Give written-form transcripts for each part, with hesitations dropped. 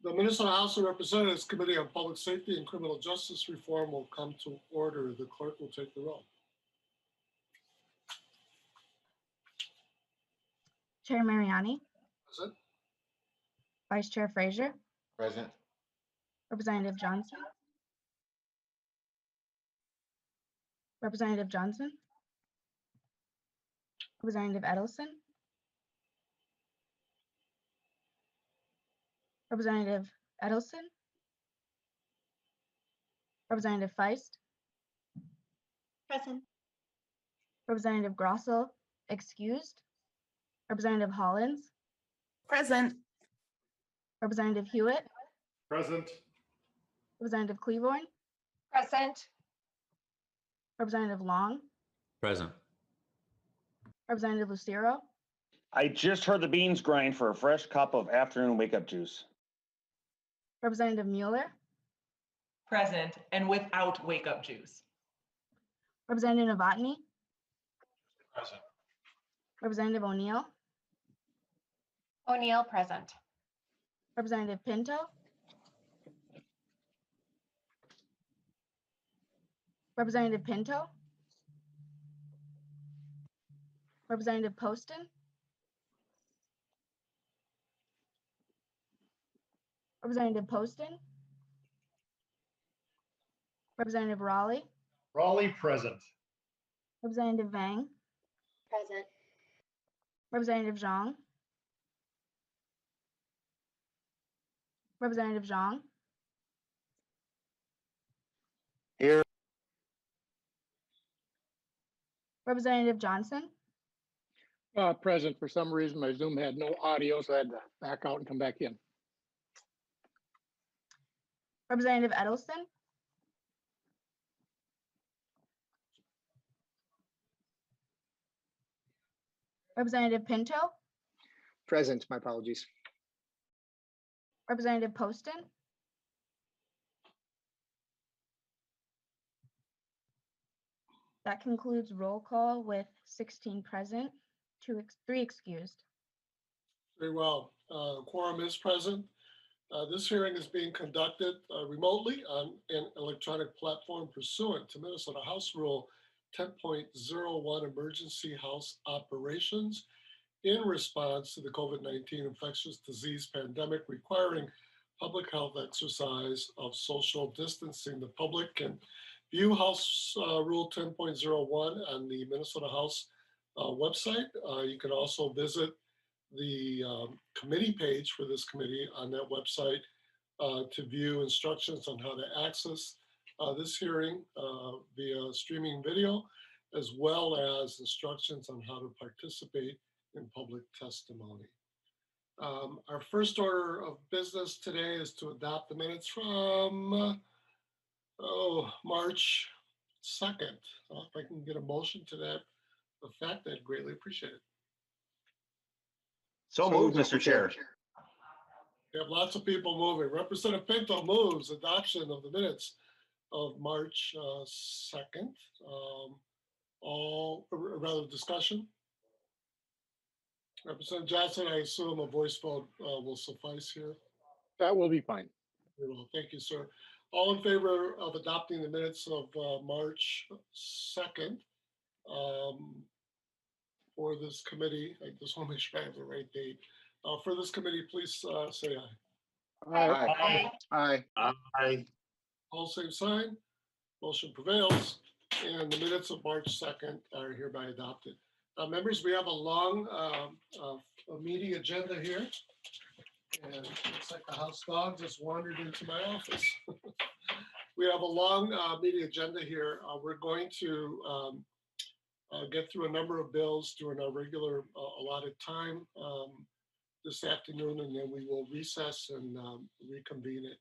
The Minnesota House of Representatives Committee on Public Safety and Criminal Justice Reform will come to order. The clerk will take the roll. Chair Mariani, Present. Vice Chair Frazier, Present. Representative Johnson, Representative Johnson, Representative Edelson, Representative Edelson, Representative Feist, Present. Representative Grosso, excused, Representative Hollins, Present. Representative Huot, Present. Representative Cleaborn, Present. Representative Long, Present. Representative Lucero, I just heard the beans grind for a fresh cup of afternoon wake-up juice. Representative Moller, Present and without wake-up juice. Representative Novotny, Present. Representative O'Neill, O'Neill, present. Representative Pinto, Representative Pinto, Representative Poston, Representative Poston, Representative Raleigh, Raleigh, present. Representative Vang, Present. Representative Zhang, Representative Zhang, Here. Representative Johnson, Present. For some reason, my Zoom had no audio, so I had to back out and come back in. Representative Edelson, Representative Pinto, Present. My apologies. Representative Poston, that concludes roll call with 16 present, 3 excused. Very well. Quorum is present. This hearing is being conducted remotely on an electronic platform pursuant to Minnesota House Rule 10.01 Emergency House Operations in response to the COVID-19 infectious disease pandemic requiring public health exercise of social distancing. The public can view House Rule 10.01 on the Minnesota House website. You can also visit the committee page for this committee on that website to view instructions on how to access this hearing via streaming video, as well as instructions on how to participate in public testimony. Our first order of business today is to adopt the minutes from March 2nd. If I can get a motion to that effect, I'd greatly appreciate it. So moved, Mr. Chair. We have lots of people moving. Representative Pinto moves adoption of the minutes of March 2nd. All, or rather, discussion. Representative Johnson, I assume a voice vote will suffice here. That will be fine. Very well, thank you, sir. All in favor of adopting the minutes of March 2nd for this committee? I just want to make sure I have the right date. For this committee, please say aye. Aye. Aye. Aye. All same sign. Motion prevails, and the minutes of March 2nd are hereby adopted. Members, we have a long meeting agenda here, and it looks like the house dog just wandered into my office. We have a long meeting agenda here. We're going to get through a number of bills during our regular allotted time this afternoon, and then we will recess and reconvene at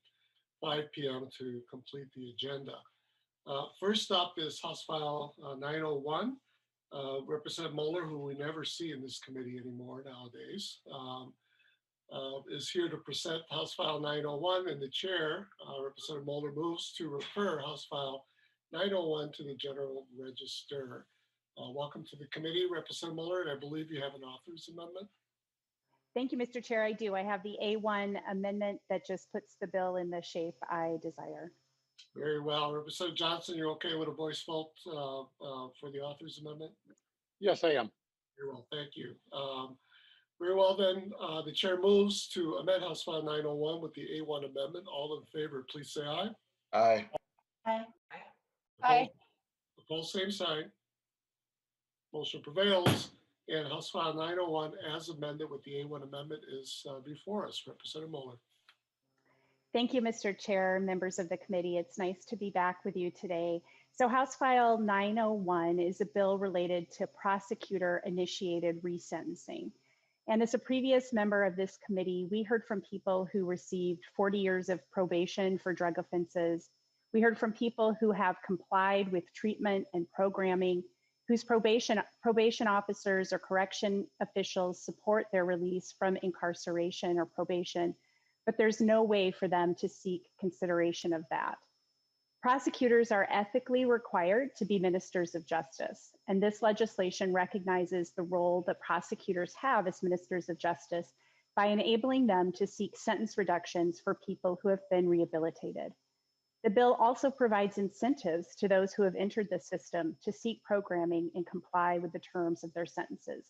5 p.m. to complete the agenda. First up is House File 901. Representative Moller, who we never see in this committee anymore nowadays, is here to present House File 901, and the chair, Representative Moller, moves to refer House File 901 to the General Register. Welcome to the committee, Representative Moller, and I believe you have an author's amendment. Thank you, Mr. Chair. I do. I have the A1 amendment that just puts the bill in the shape I desire. Very well. Representative Johnson, you're okay with a voice vote for the author's amendment? Yes, I am. Very well, thank you. Very well then, the chair moves to amend House File 901 with the A1 amendment. All in favor, please say aye. Aye. Aye. Opposed? Opposed, same sign. Motion prevails, and House File 901 as amended with the A1 amendment is before us. Representative Moller. Thank you, Mr. Chair, members of the committee. It's nice to be back with you today. So House File 901 is a bill related to prosecutor-initiated resentencing. And as a previous member of this committee, we heard from people who received 40 years of probation for drug offenses. We heard from people who have complied with treatment and programming, whose probation officers or correction officials support their release from incarceration or probation, but there's no way for them to seek consideration of that. Prosecutors are ethically required to be ministers of justice, and this legislation recognizes the role that prosecutors have as ministers of justice by enabling them to seek sentence reductions for people who have been rehabilitated. The bill also provides incentives to those who have entered the system to seek programming and comply with the terms of their sentences.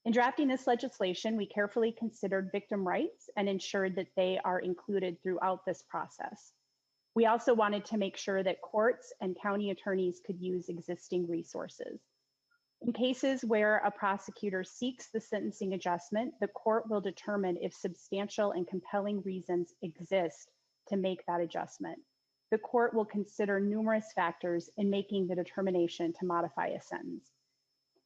In drafting this legislation, we carefully considered victim rights and ensured that they are included throughout this process. We also wanted to make sure that courts and county attorneys could use existing resources. In cases where a prosecutor seeks the sentencing adjustment, the court will determine if substantial and compelling reasons exist to make that adjustment. The court will consider numerous factors in making the determination to modify a sentence.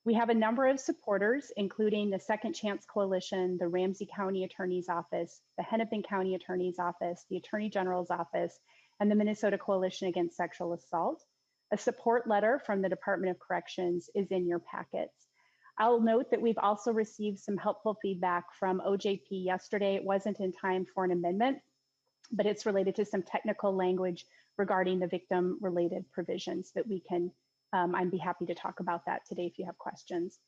We have a number of supporters, including the Second Chance Coalition, the Ramsey County Attorney's Office, the Hennepin County Attorney's Office, the Attorney General's Office, and the Minnesota Coalition Against Sexual Assault. A support letter from the Department of Corrections is in your packets. I'll note that we've also received some helpful feedback from OJP yesterday. It wasn't in time for an amendment, but it's related to some technical language regarding the victim-related provisions that we can, I'd be happy to talk about that today if you have questions.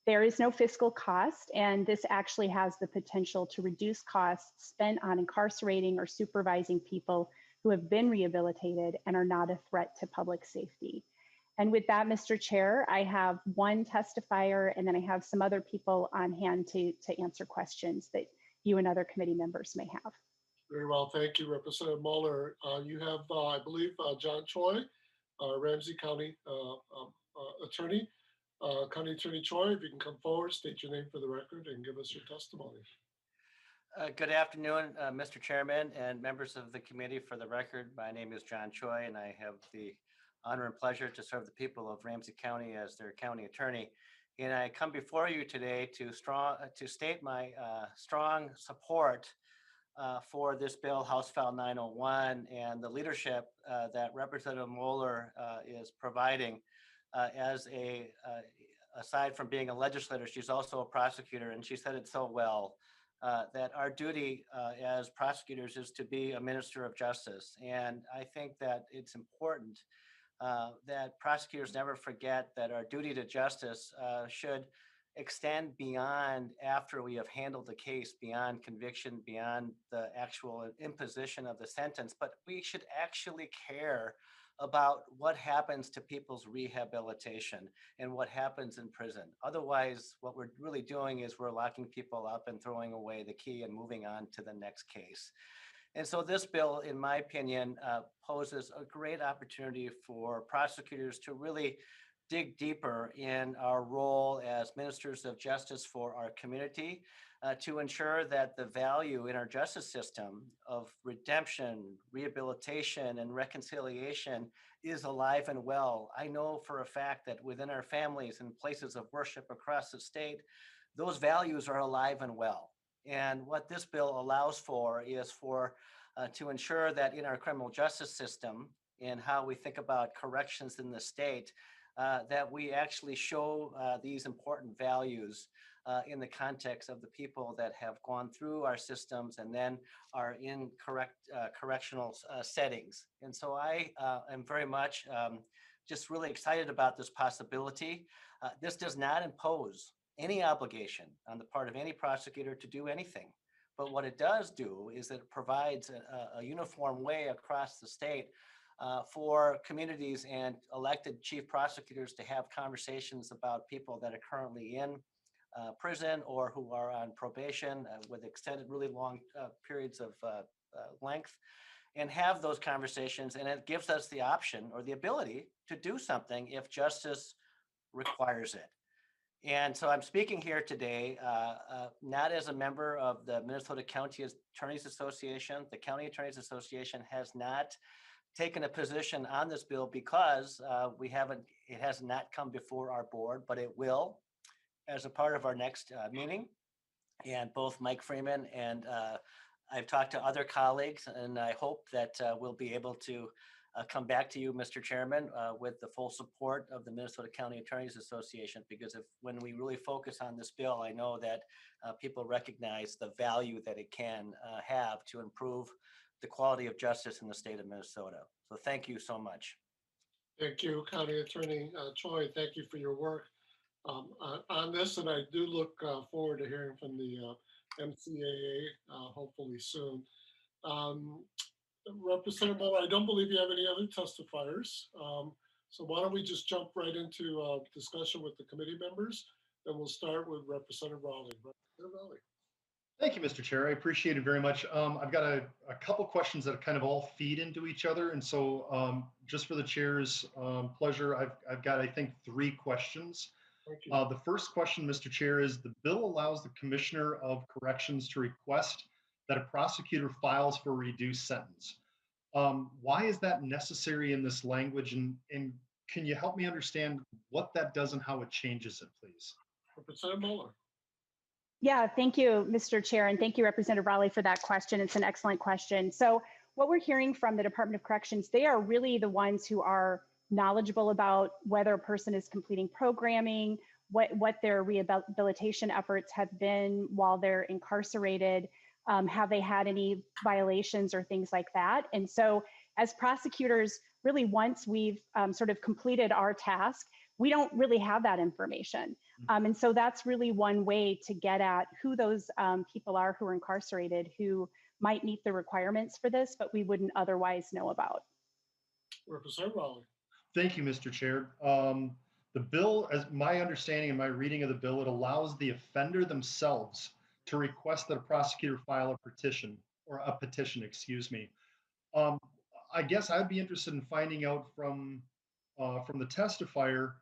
There is no fiscal cost, and this actually has the potential to reduce costs spent on incarcerating or supervising people who have been rehabilitated and are not a threat to public safety. And with that, Mr. Chair, I have one testifier, and then I have some other people on hand to answer questions that you and other committee members may have. Very well, thank you, Representative Moller. You have, I believe, John Choi, Ramsey County Attorney. County Attorney Choi, if you can come forward, state your name for the record and give us your testimony. Good afternoon, Mr. Chairman and members of the committee. For the record, my name is John Choi, and I have the honor and pleasure to serve the people of Ramsey County as their county attorney. And I come before you today to state my strong support for this bill, House File 901, and the leadership that Representative Moller is providing as aside from being a legislator, she's also a prosecutor, and she said it so well. That our duty as prosecutors is to be a minister of justice. And I think that it's important that prosecutors never forget that our duty to justice should extend beyond after we have handled the case, beyond conviction, beyond the actual imposition of the sentence, but we should actually care about what happens to people's rehabilitation and what happens in prison. Otherwise, what we're really doing is we're locking people up and throwing away the key and moving on to the next case. And so this bill, in my opinion, poses a great opportunity for prosecutors to really dig deeper in our role as ministers of justice for our community, to ensure that the value in our justice system of redemption, rehabilitation, and reconciliation is alive and well. I know for a fact that within our families and places of worship across the state, those values are alive and well. And what this bill allows for is to ensure that in our criminal justice system and how we think about corrections in the state, that we actually show these important values in the context of the people that have gone through our systems and then are in correctional settings. And so I am very much just really excited about this possibility. This does not impose any obligation on the part of any prosecutor to do anything. But what it does do is that it provides a uniform way across the state for communities and elected chief prosecutors to have conversations about people that are currently in prison or who are on probation with extended, really long periods of length, and have those conversations. And it gives us the option or the ability to do something if justice requires it. And so I'm speaking here today, not as a member of the Minnesota County Attorneys Association. The County Attorneys Association has not taken a position on this bill because it has not come before our board, but it will as a part of our next meeting. And both Mike Freeman and I've talked to other colleagues, and I hope that we'll be able to come back to you, Mr. Chairman, with the full support of the Minnesota County Attorneys Association, because when we really focus on this bill, I know that people recognize the value that it can have to improve the quality of justice in the state of Minnesota. So thank you so much. Thank you, County Attorney Choi. Thank you for your work on this, and I do look forward to hearing from the MCAA hopefully soon. Representative Moller, I don't believe you have any other testifiers. So why don't we just jump right into discussion with the committee members? And we'll start with Representative Raleigh. Representative Raleigh. Thank you, Mr. Chair. I appreciate it very much. I've got a couple questions that kind of all feed into each other. And so just for the chair's pleasure, I've got, I think, 3 questions. Thank you. The first question, Mr. Chair, is the bill allows the Commissioner of Corrections to request that a prosecutor files for a reduced sentence. Why is that necessary in this language? And can you help me understand what that does and how it changes it, please? Representative Moller. Yeah, thank you, Mr. Chair, and thank you, Representative Raleigh, for that question. It's an excellent question. So what we're hearing from the Department of Corrections, they are really the ones who are knowledgeable about whether a person is completing programming, what their rehabilitation efforts have been while they're incarcerated, have they had any violations or things like that. And so as prosecutors, really once we've sort of completed our task, we don't really have that information. And so that's really one way to get at who those people are who are incarcerated, who might meet the requirements for this, but we wouldn't otherwise know about. Representative Raleigh. Thank you, Mr. Chair. The bill, as my understanding and my reading of the bill, it allows the offender themselves to request that a prosecutor file a petition, excuse me. I guess I'd be interested in finding out from the testifier,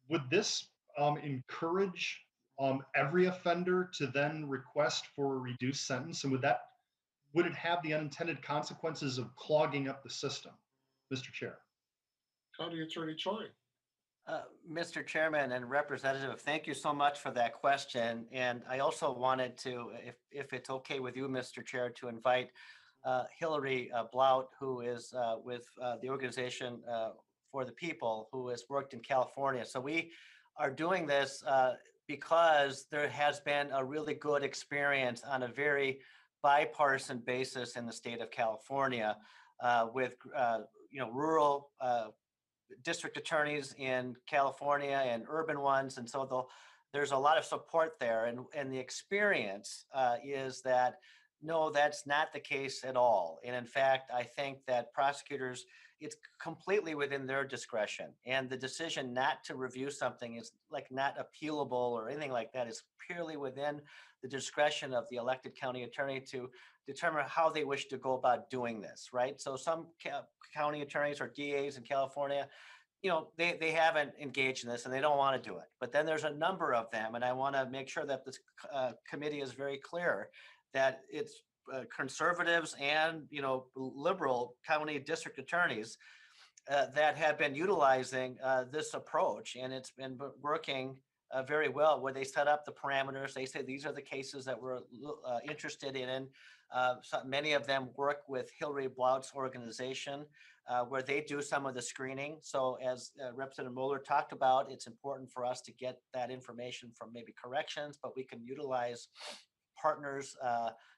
would this encourage every offender to then request for a reduced sentence? And would it have the unintended consequences of clogging up the system, Mr. Chair? County Attorney Choi. Mr. Chairman and Representative, thank you so much for that question. And I also wanted to, if it's okay with you, Mr. Chair, to invite Hillary Blout, who is with the Organization for the People, who has worked in California. So we are doing this because there has been a really good experience on a very bipartisan basis in the state of California with rural district attorneys in California and urban ones. And so there's a lot of support there. And the experience is that, no, that's not the case at all. And in fact, I think that prosecutors, it's completely within their discretion. And the decision not to review something is like not appealable or anything like that. It's purely within the discretion of the elected county attorney to determine how they wish to go about doing this, right? So some county attorneys or DAs in California, they haven't engaged in this and they don't want to do it. But then there's a number of them, and I want to make sure that this committee is very clear that it's conservatives and liberal county district attorneys that have been utilizing this approach, and it's been working very well, where they set up the parameters. They say these are the cases that we're interested in. Many of them work with Hillary Blout's organization, where they do some of the screening. So as Representative Moller talked about, it's important for us to get that information from maybe corrections, but we can utilize partners,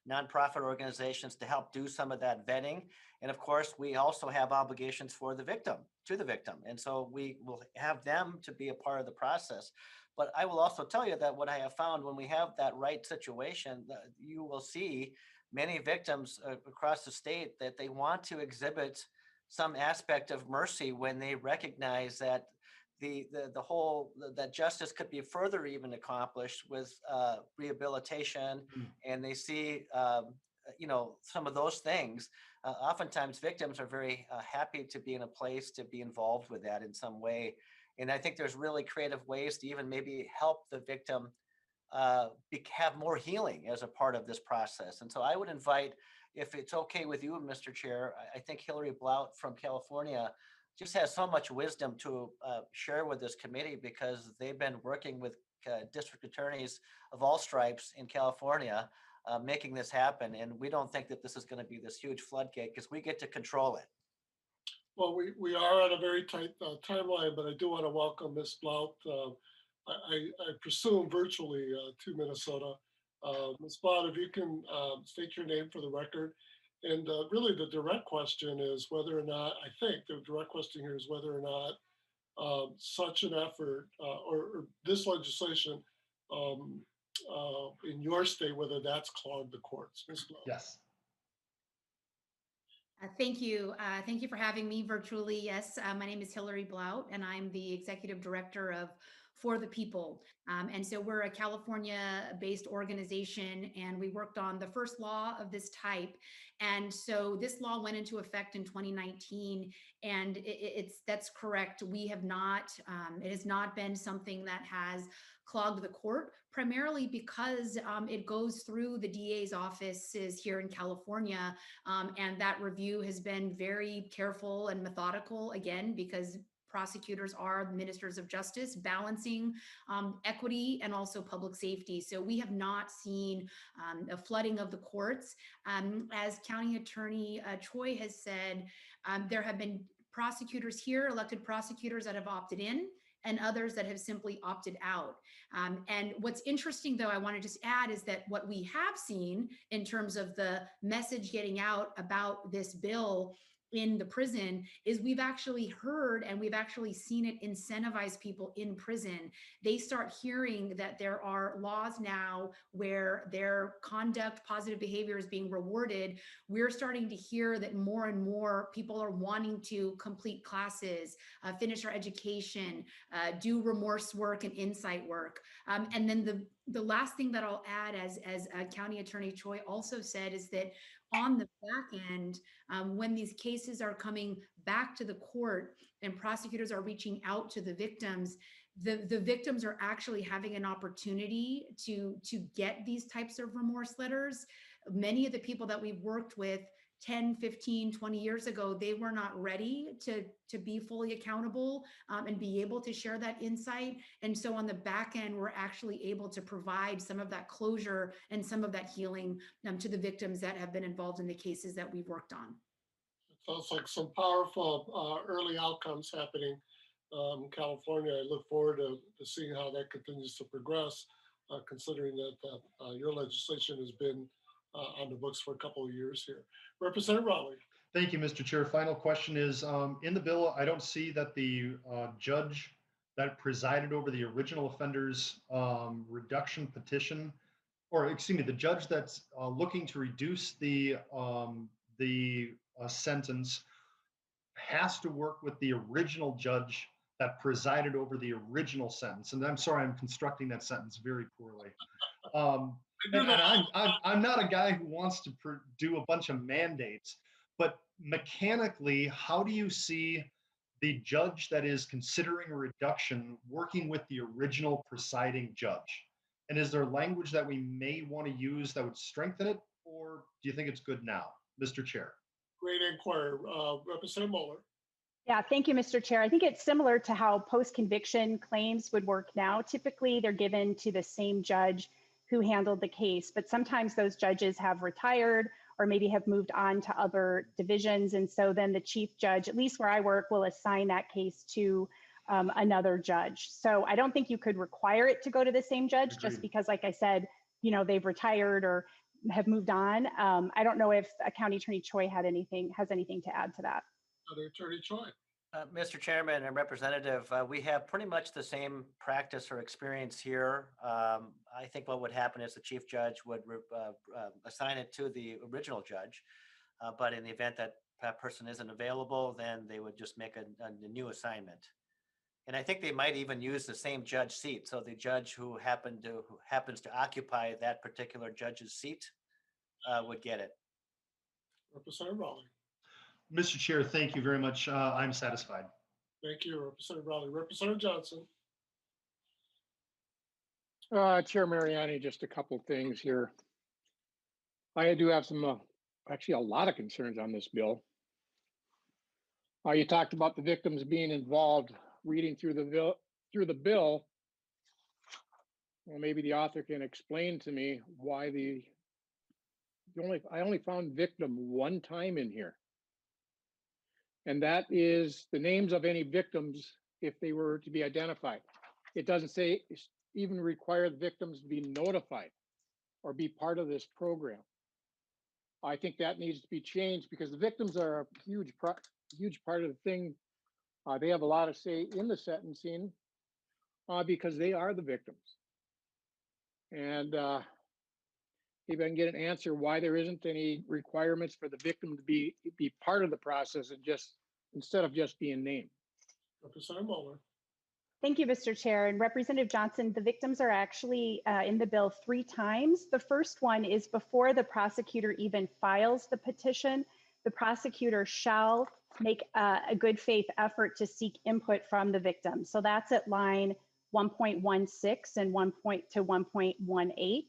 nonprofit organizations to help do some of that vetting. And of course, we also have obligations for the victim, to the victim. And so we will have them to be a part of the process. But I will also tell you that what I have found when we have that right situation, you will see many victims across the state that they want to exhibit some aspect of mercy when they recognize that that justice could be further even accomplished with rehabilitation, and they see some of those things. Oftentimes victims are very happy to be in a place to be involved with that in some way. And I think there's really creative ways to even maybe help the victim have more healing as a part of this process. And so I would invite, if it's okay with you, Mr. Chair, I think Hillary Blount from California just has so much wisdom to share with this committee, because they've been working with district attorneys of all stripes in California, making this happen. And we don't think that this is going to be this huge floodgate, because we get to control it. Well, we are on a very tight timeline, but I do want to welcome Ms. Blount. I presume virtually to Minnesota. Ms. Blount, if you can state your name for the record. And really the direct question is whether or not, I think the direct question here is whether or not such an effort or this legislation in your state, whether that's clogged the courts. Ms. Blount. Yes. Thank you. Thank you for having me virtually. Yes, my name is Hillary Blount, and I'm the executive director of For the People. And so we're a California-based organization, and we worked on the first law of this type. And so this law went into effect in 2019, and that's correct. We have not, it has not been something that has clogged the court, primarily because it goes through the DA's offices here in California. And that review has been very careful and methodical, again, because prosecutors are ministers of justice, balancing equity and also public safety. So we have not seen a flooding of the courts. As County Attorney Choi has said, there have been prosecutors here, elected prosecutors that have opted in, and others that have simply opted out. And what's interesting, though, I want to just add is that what we have seen in terms of the message getting out about this bill in the prison is we've actually heard and we've actually seen it incentivize people in prison. They start hearing that there are laws now where their conduct, positive behavior is being rewarded. We're starting to hear that more and more people are wanting to complete classes, finish their education, do remorse work and insight work. And then the last thing that I'll add, as County Attorney Choi also said, is that on the back end, when these cases are coming back to the court and prosecutors are reaching out to the victims, the victims are actually having an opportunity to get these types of remorse letters. Many of the people that we've worked with 10, 15, 20 years ago, they were not ready to be fully accountable and be able to share that insight. And so on the back end, we're actually able to provide some of that closure and some of that healing to the victims that have been involved in the cases that we've worked on. It sounds like some powerful early outcomes happening in California. I look forward to seeing how that continues to progress, considering that your legislation has been on the books for a couple of years here. Representative Rowley. Thank you, Mr. Chair. Final question is, in the bill, I don't see that the judge that presided over the original offender's reduction petition, or excuse me, the judge that's looking to reduce the sentence has to work with the original judge that presided over the original sentence. And I'm sorry, I'm constructing that sentence very poorly. And I'm not a guy who wants to do a bunch of mandates, but mechanically, how do you see the judge that is considering a reduction working with the original presiding judge? And is there language that we may want to use that would strengthen it, or do you think it's good now, Mr. Chair? Great inquiry. Representative Moller. Yeah, thank you, Mr. Chair. I think it's similar to how post-conviction claims would work now. Typically, they're given to the same judge who handled the case, but sometimes those judges have retired or maybe have moved on to other divisions. And so then the chief judge, at least where I work, will assign that case to another judge. So I don't think you could require it to go to the same judge. Agreed. Just because, like I said, they've retired or have moved on. I don't know if County Attorney Choi has anything to add to that. County Attorney Choi. Mr. Chairman and Representative, we have pretty much the same practice or experience here. I think what would happen is the chief judge would assign it to the original judge. But in the event that that person isn't available, then they would just make a new assignment. And I think they might even use the same judge seat. So the judge who happens to occupy that particular judge's seat would get it. Representative Raleigh. Mr. Chair, thank you very much. I'm satisfied. Thank you, Representative Raleigh. Representative Johnson. Chair Mariani, just a couple things here. I do have some, actually a lot of concerns on this bill. You talked about the victims being involved. Reading through the bill, well, maybe the author can explain to me why I only found victim one time in here. And that is the names of any victims if they were to be identified. It doesn't say even require the victims to be notified or be part of this program. I think that needs to be changed because the victims are a huge part of the thing. They have a lot of say in the sentencing because they are the victims. And maybe I can get an answer why there isn't any requirements for the victim to be part of the process and instead of just being named. Representative Moller. Thank you, Mr. Chair. And Representative Johnson, the victims are actually in the bill 3 times. The first one is before the prosecutor even files the petition, the prosecutor shall make a good faith effort to seek input from the victim. So that's at line 1.16 and 1.18.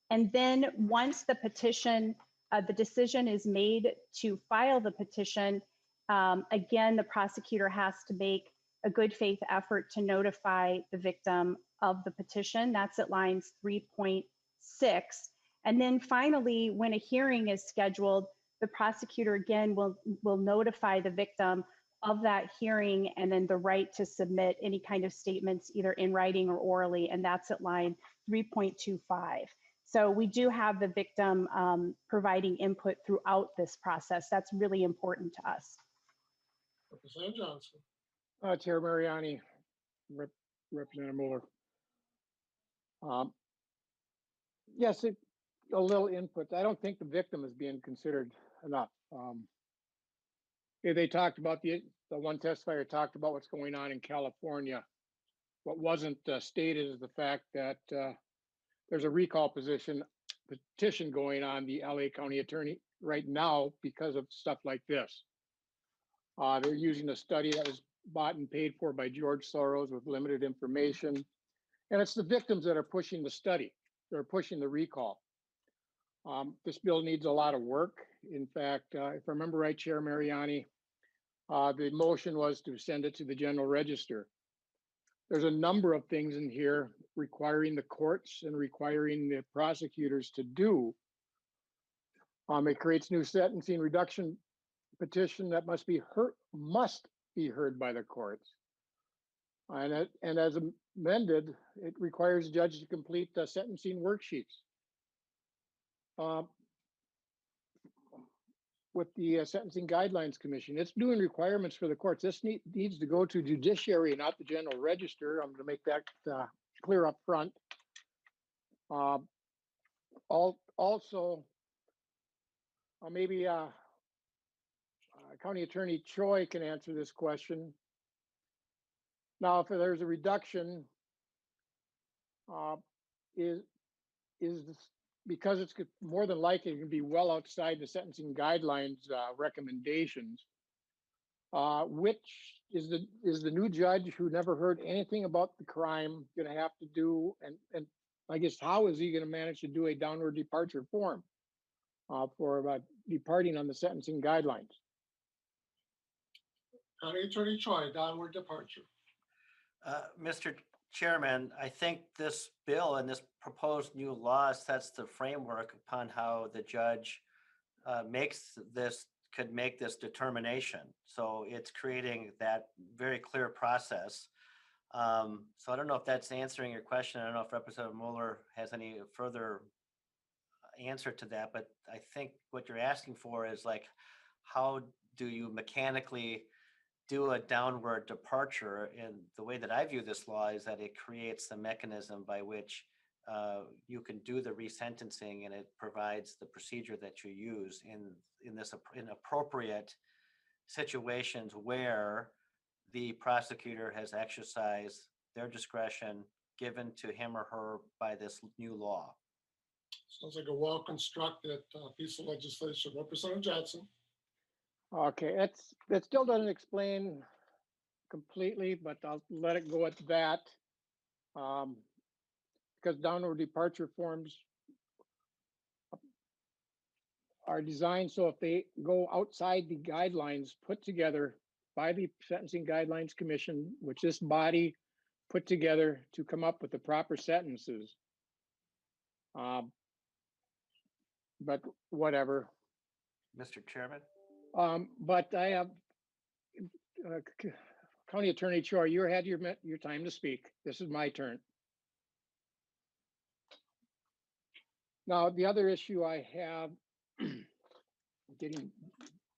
And then once the petition, the decision is made to file the petition, again, the prosecutor has to make a good faith effort to notify the victim of the petition. That's at lines 3.6. And then finally, when a hearing is scheduled, the prosecutor again will notify the victim of that hearing and then the right to submit any kind of statements either in writing or orally, and that's at line 3.25. So we do have the victim providing input throughout this process. That's really important to us. Representative Johnson. Chair Mariani, Representative Moller. Yes, a little input. I don't think the victim is being considered enough. They talked about the one testifier talked about what's going on in California. What wasn't stated is the fact that there's a recall petition going on the LA County Attorney right now because of stuff like this. They're using a study that was bought and paid for by George Soros with limited information. And it's the victims that are pushing the study. They're pushing the recall. This bill needs a lot of work. In fact, if I remember right, Chair Mariani, the motion was to send it to the General Register. There's a number of things in here requiring the courts and requiring the prosecutors to do. It creates new sentencing reduction petition that must be heard by the courts. And as amended, it requires judges to complete the sentencing worksheets. With the Sentencing Guidelines Commission, it's doing requirements for the courts. This needs to go to judiciary, not the General Register. I'm going to make that clear up front. Also, maybe County Attorney Choi can answer this question. Now, if there's a reduction, is this because it's more than likely going to be well outside the sentencing guidelines recommendations? Which is the new judge who never heard anything about the crime going to have to do? And I guess how is he going to manage to do a downward departure form for departing on the sentencing guidelines? County Attorney Choi, downward departure. Mr. Chairman, I think this bill and this proposed new law sets the framework upon how the judge could make this determination. So it's creating that very clear process. So I don't know if that's answering your question. I don't know if Representative Moller has any further answer to that, but I think what you're asking for is like, how do you mechanically do a downward departure? And the way that I view this law is that it creates the mechanism by which you can do the resentencing, and it provides the procedure that you use in appropriate situations where the prosecutor has exercised their discretion given to him or her by this new law. Sounds like a well-constructed piece of legislation. Representative Johnson. Okay, that still doesn't explain completely, but I'll let it go at that. Because downward departure forms are designed so if they go outside the guidelines put together by the Sentencing Guidelines Commission, which this body put together to come up with the proper sentences. But whatever. Mr. Chairman? But I have County Attorney Choi, you had your time to speak. This is my turn. Now, the other issue I have, getting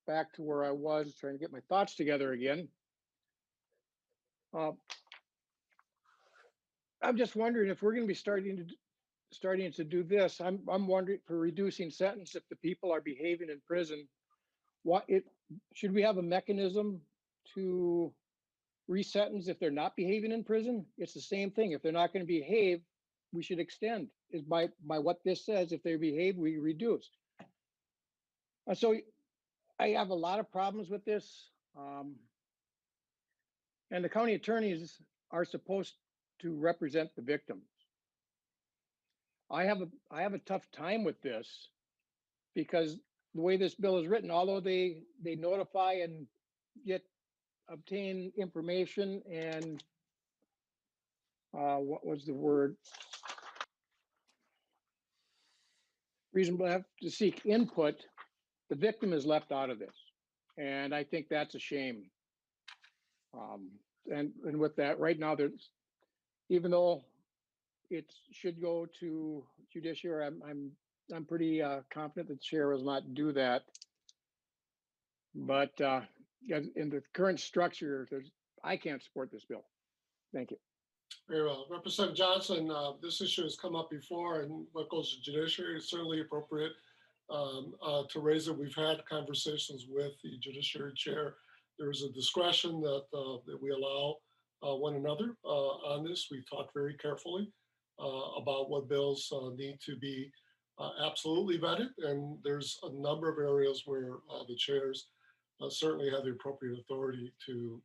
back to where I was trying to get my thoughts together again. I'm just wondering if we're going to be starting to do this. I'm wondering for reducing sentence if the people are behaving in prison. Should we have a mechanism to resentence if they're not behaving in prison? It's the same thing. If they're not going to behave, we should extend. Is by what this says. If they behave, we reduce. So I have a lot of problems with this. And the county attorneys are supposed to represent the victims. I have a tough time with this because the way this bill is written, although they notify and obtain information and what was the word? Reasonable have to seek input, the victim is left out of this. And I think that's a shame. And with that, right now, even though it should go to judiciary, I'm pretty confident the chair will not do that. But in the current structure, I can't support this bill. Thank you. Very well. Representative Johnson, this issue has come up before, and what goes to judiciary is certainly appropriate to raise it. We've had conversations with the judiciary chair. There is a discretion that we allow one another on this. We talk very carefully about what bills need to be absolutely vetted, and there's a number of areas where the chairs certainly have the appropriate authority to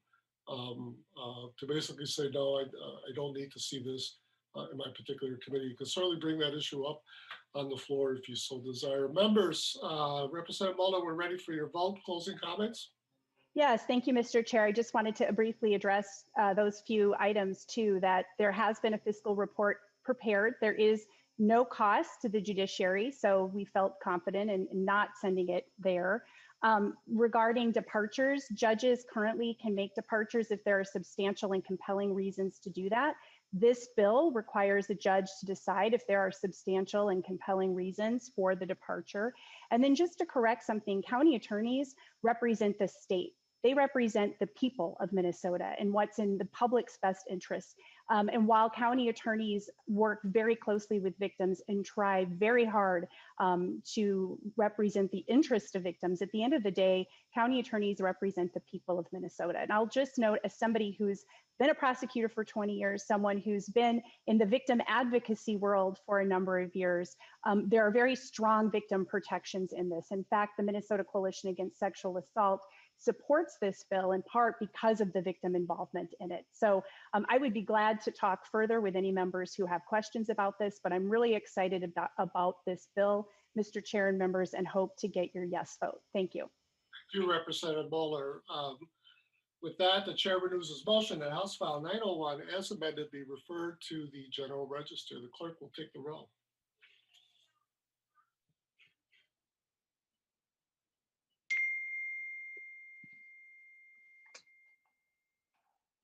basically say, no, I don't need to see this in my particular committee. You can certainly bring that issue up on the floor if you so desire. Members, Representative Moller, we're ready for your vote. Closing comments? Yes, thank you, Mr. Chair. I just wanted to briefly address those few items too, that there has been a fiscal report prepared. There is no cost to the judiciary, so we felt confident in not sending it there. Regarding departures, judges currently can make departures if there are substantial and compelling reasons to do that. This bill requires the judge to decide if there are substantial and compelling reasons for the departure. And then just to correct something, county attorneys represent the state. They represent the people of Minnesota and what's in the public's best interest. And while county attorneys work very closely with victims and try very hard to represent the interest of victims, at the end of the day, county attorneys represent the people of Minnesota. And I'll just note, as somebody who's been a prosecutor for 20 years, someone who's been in the victim advocacy world for a number of years, there are very strong victim protections in this. In fact, the Minnesota Coalition Against Sexual Assault supports this bill in part because of the victim involvement in it. So I would be glad to talk further with any members who have questions about this, but I'm really excited about this bill, Mr. Chair and members, and hope to get your yes vote. Thank you. Thank you, Representative Moller. With that, the chair renews his motion that House File 901 as amended be referred to the General Register. The clerk will take the roll.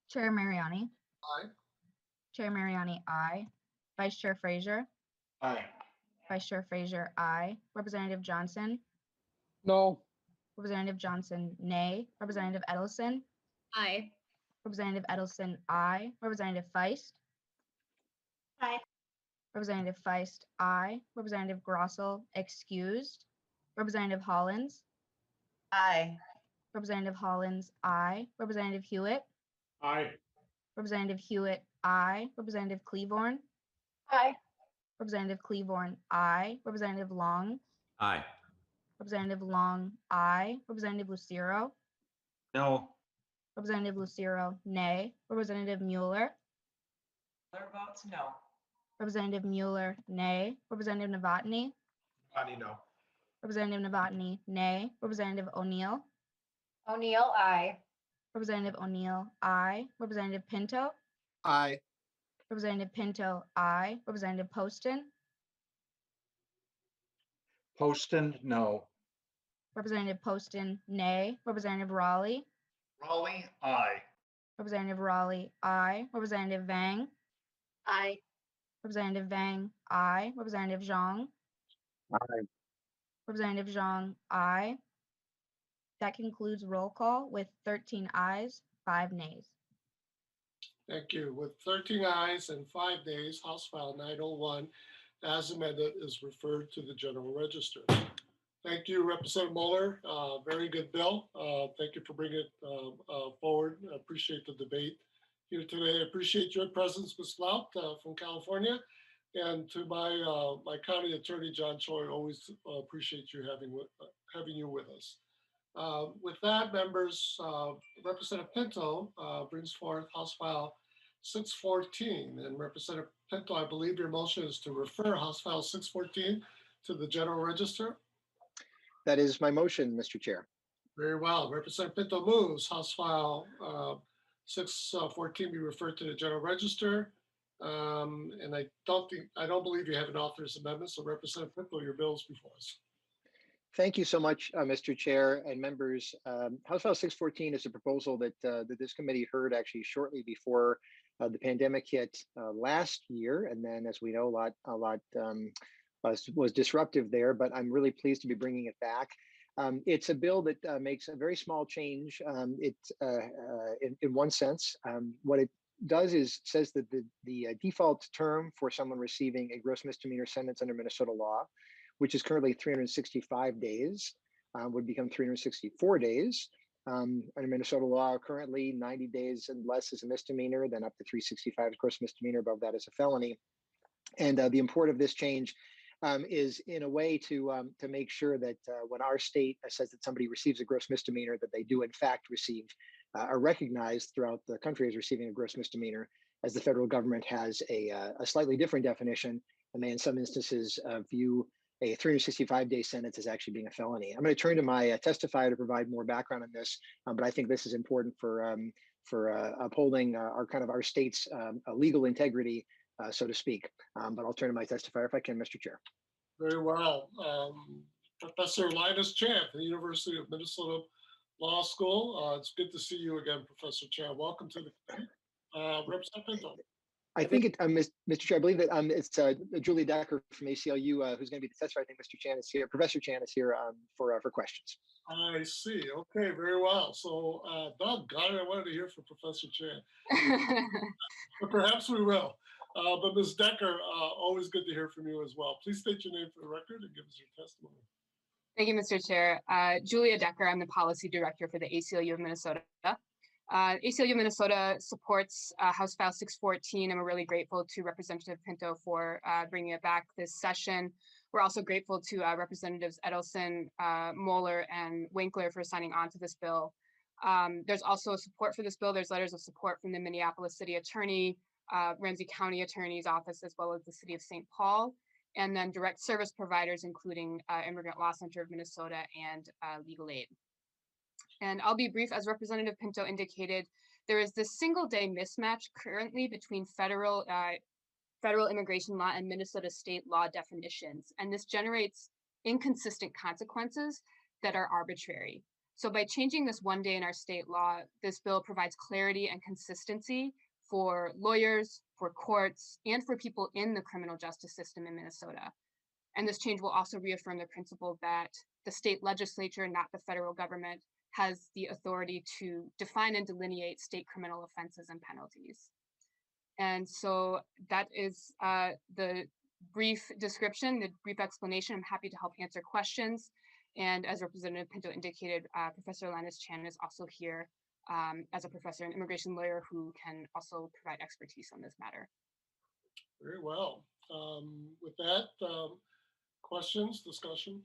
Chair Mariani, Aye. Chair Mariani, aye. Vice Chair Frazier, Aye. Vice Chair Frazier, aye. Representative Johnson, No. Representative Johnson, nay. Representative Edelson, Aye. Representative Edelson, aye. Representative Feist, Aye. Representative Feist, aye. Representative Grossel, excused. Representative Hollins, Aye. Representative Hollins, aye. Representative Hewitt, Aye. Representative Hewitt, aye. Representative Cleavorn, Aye. Representative Cleavorn, aye. Representative Long, Aye. Representative Long, aye. Representative Lucero, No. Representative Lucero, nay. Representative Mueller, Mueller votes no. Representative Mueller, nay. Representative Novotny, No. Representative Novotny, nay. Representative O'Neill, O'Neill, aye. Representative O'Neill, aye. Representative Pinto, Aye. Representative Pinto, aye. Representative Poston, Poston, no. Representative Poston, nay. Representative Raleigh, Raleigh, aye. Representative Raleigh, aye. Representative Vang, Aye. Representative Vang, aye. Representative Zhang, Aye. Representative Zhang, aye. That concludes roll call with 13 ayes, 5 nays. Thank you. With 13 ayes and 5 nays, House File 901, as amended, is referred to the General Register. Thank you, Representative Moller. Very good bill. Thank you for bringing it forward. I appreciate the debate here today. I appreciate your presence, Ms. Blount from California. And to my county attorney, John Choi, always appreciate you having you with us. With that, members, Representative Pinto brings forth House File 614. And Representative Pinto, I believe your motion is to refer House File 614 to the General Register. That is my motion, Mr. Chair. Very well. Representative Pinto moves House File 614 be referred to the General Register. And I don't believe you have an author's amendment. So Representative Pinto, your bill is before us. Thank you so much, Mr. Chair and members. House File 614 is a proposal that this committee heard actually shortly before the pandemic hit last year. And then, as we know, a lot was disruptive there, but I'm really pleased to be bringing it back. It's a bill that makes a very small change. In one sense, what it does is says that the default term for someone receiving a gross misdemeanor sentence under Minnesota law, which is currently 365 days, would become 364 days. Under Minnesota law, currently 90 days and less is a misdemeanor, then up to 365 is gross misdemeanor, above that is a felony. And the import of this change is in a way to make sure that when our state says that somebody receives a gross misdemeanor, that they do in fact receive are recognized throughout the country as receiving a gross misdemeanor, as the federal government has a slightly different definition and may in some instances view a 365-day sentence as actually being a felony. I'm going to turn to my testifier to provide more background on this, but I think this is important for upholding our state's legal integrity, so to speak. But I'll turn to my testifier if I can, Mr. Chair. Very well. Professor Linus Chan from the University of Minnesota Law School. It's good to see you again, Professor Chan. Welcome to the committee. Representative Pinto. I think, Mr. Chair, I believe that it's Julie Decker from ACLU who's going to be the testifier. I think Mr. Chan is here. Professor Chan is here for questions. I see. Okay, very well. So, doggone it, I wanted to hear from Professor Chan. But perhaps we will. But Ms. Decker, always good to hear from you as well. Please state your name for the record and give us your testimony. Thank you, Mr. Chair. Julia Decker, I'm the Policy Director for the ACLU of Minnesota. ACLU Minnesota supports House File 614, and we're really grateful to Representative Pinto for bringing it back this session. We're also grateful to Representatives Edelson, Moller, and Winkler for signing on to this bill. There's also support for this bill. There's letters of support from the Minneapolis City Attorney, Ramsey County Attorney's Office, as well as the City of St. Paul, and then direct service providers, including Immigrant Law Center of Minnesota and Legal Aid. And I'll be brief. As Representative Pinto indicated, there is this single-day mismatch currently between federal immigration law and Minnesota state law definitions, and this generates inconsistent consequences that are arbitrary. So by changing this one day in our state law, this bill provides clarity and consistency for lawyers, for courts, and for people in the criminal justice system in Minnesota. And this change will also reaffirm the principle that the state legislature, not the federal government, has the authority to define and delineate state criminal offenses and penalties. And so that is the brief description, the brief explanation. I'm happy to help answer questions. And as Representative Pinto indicated, Professor Linus Chan is also here as a professor and immigration lawyer who can also provide expertise on this matter. Very well. With that, questions, discussion?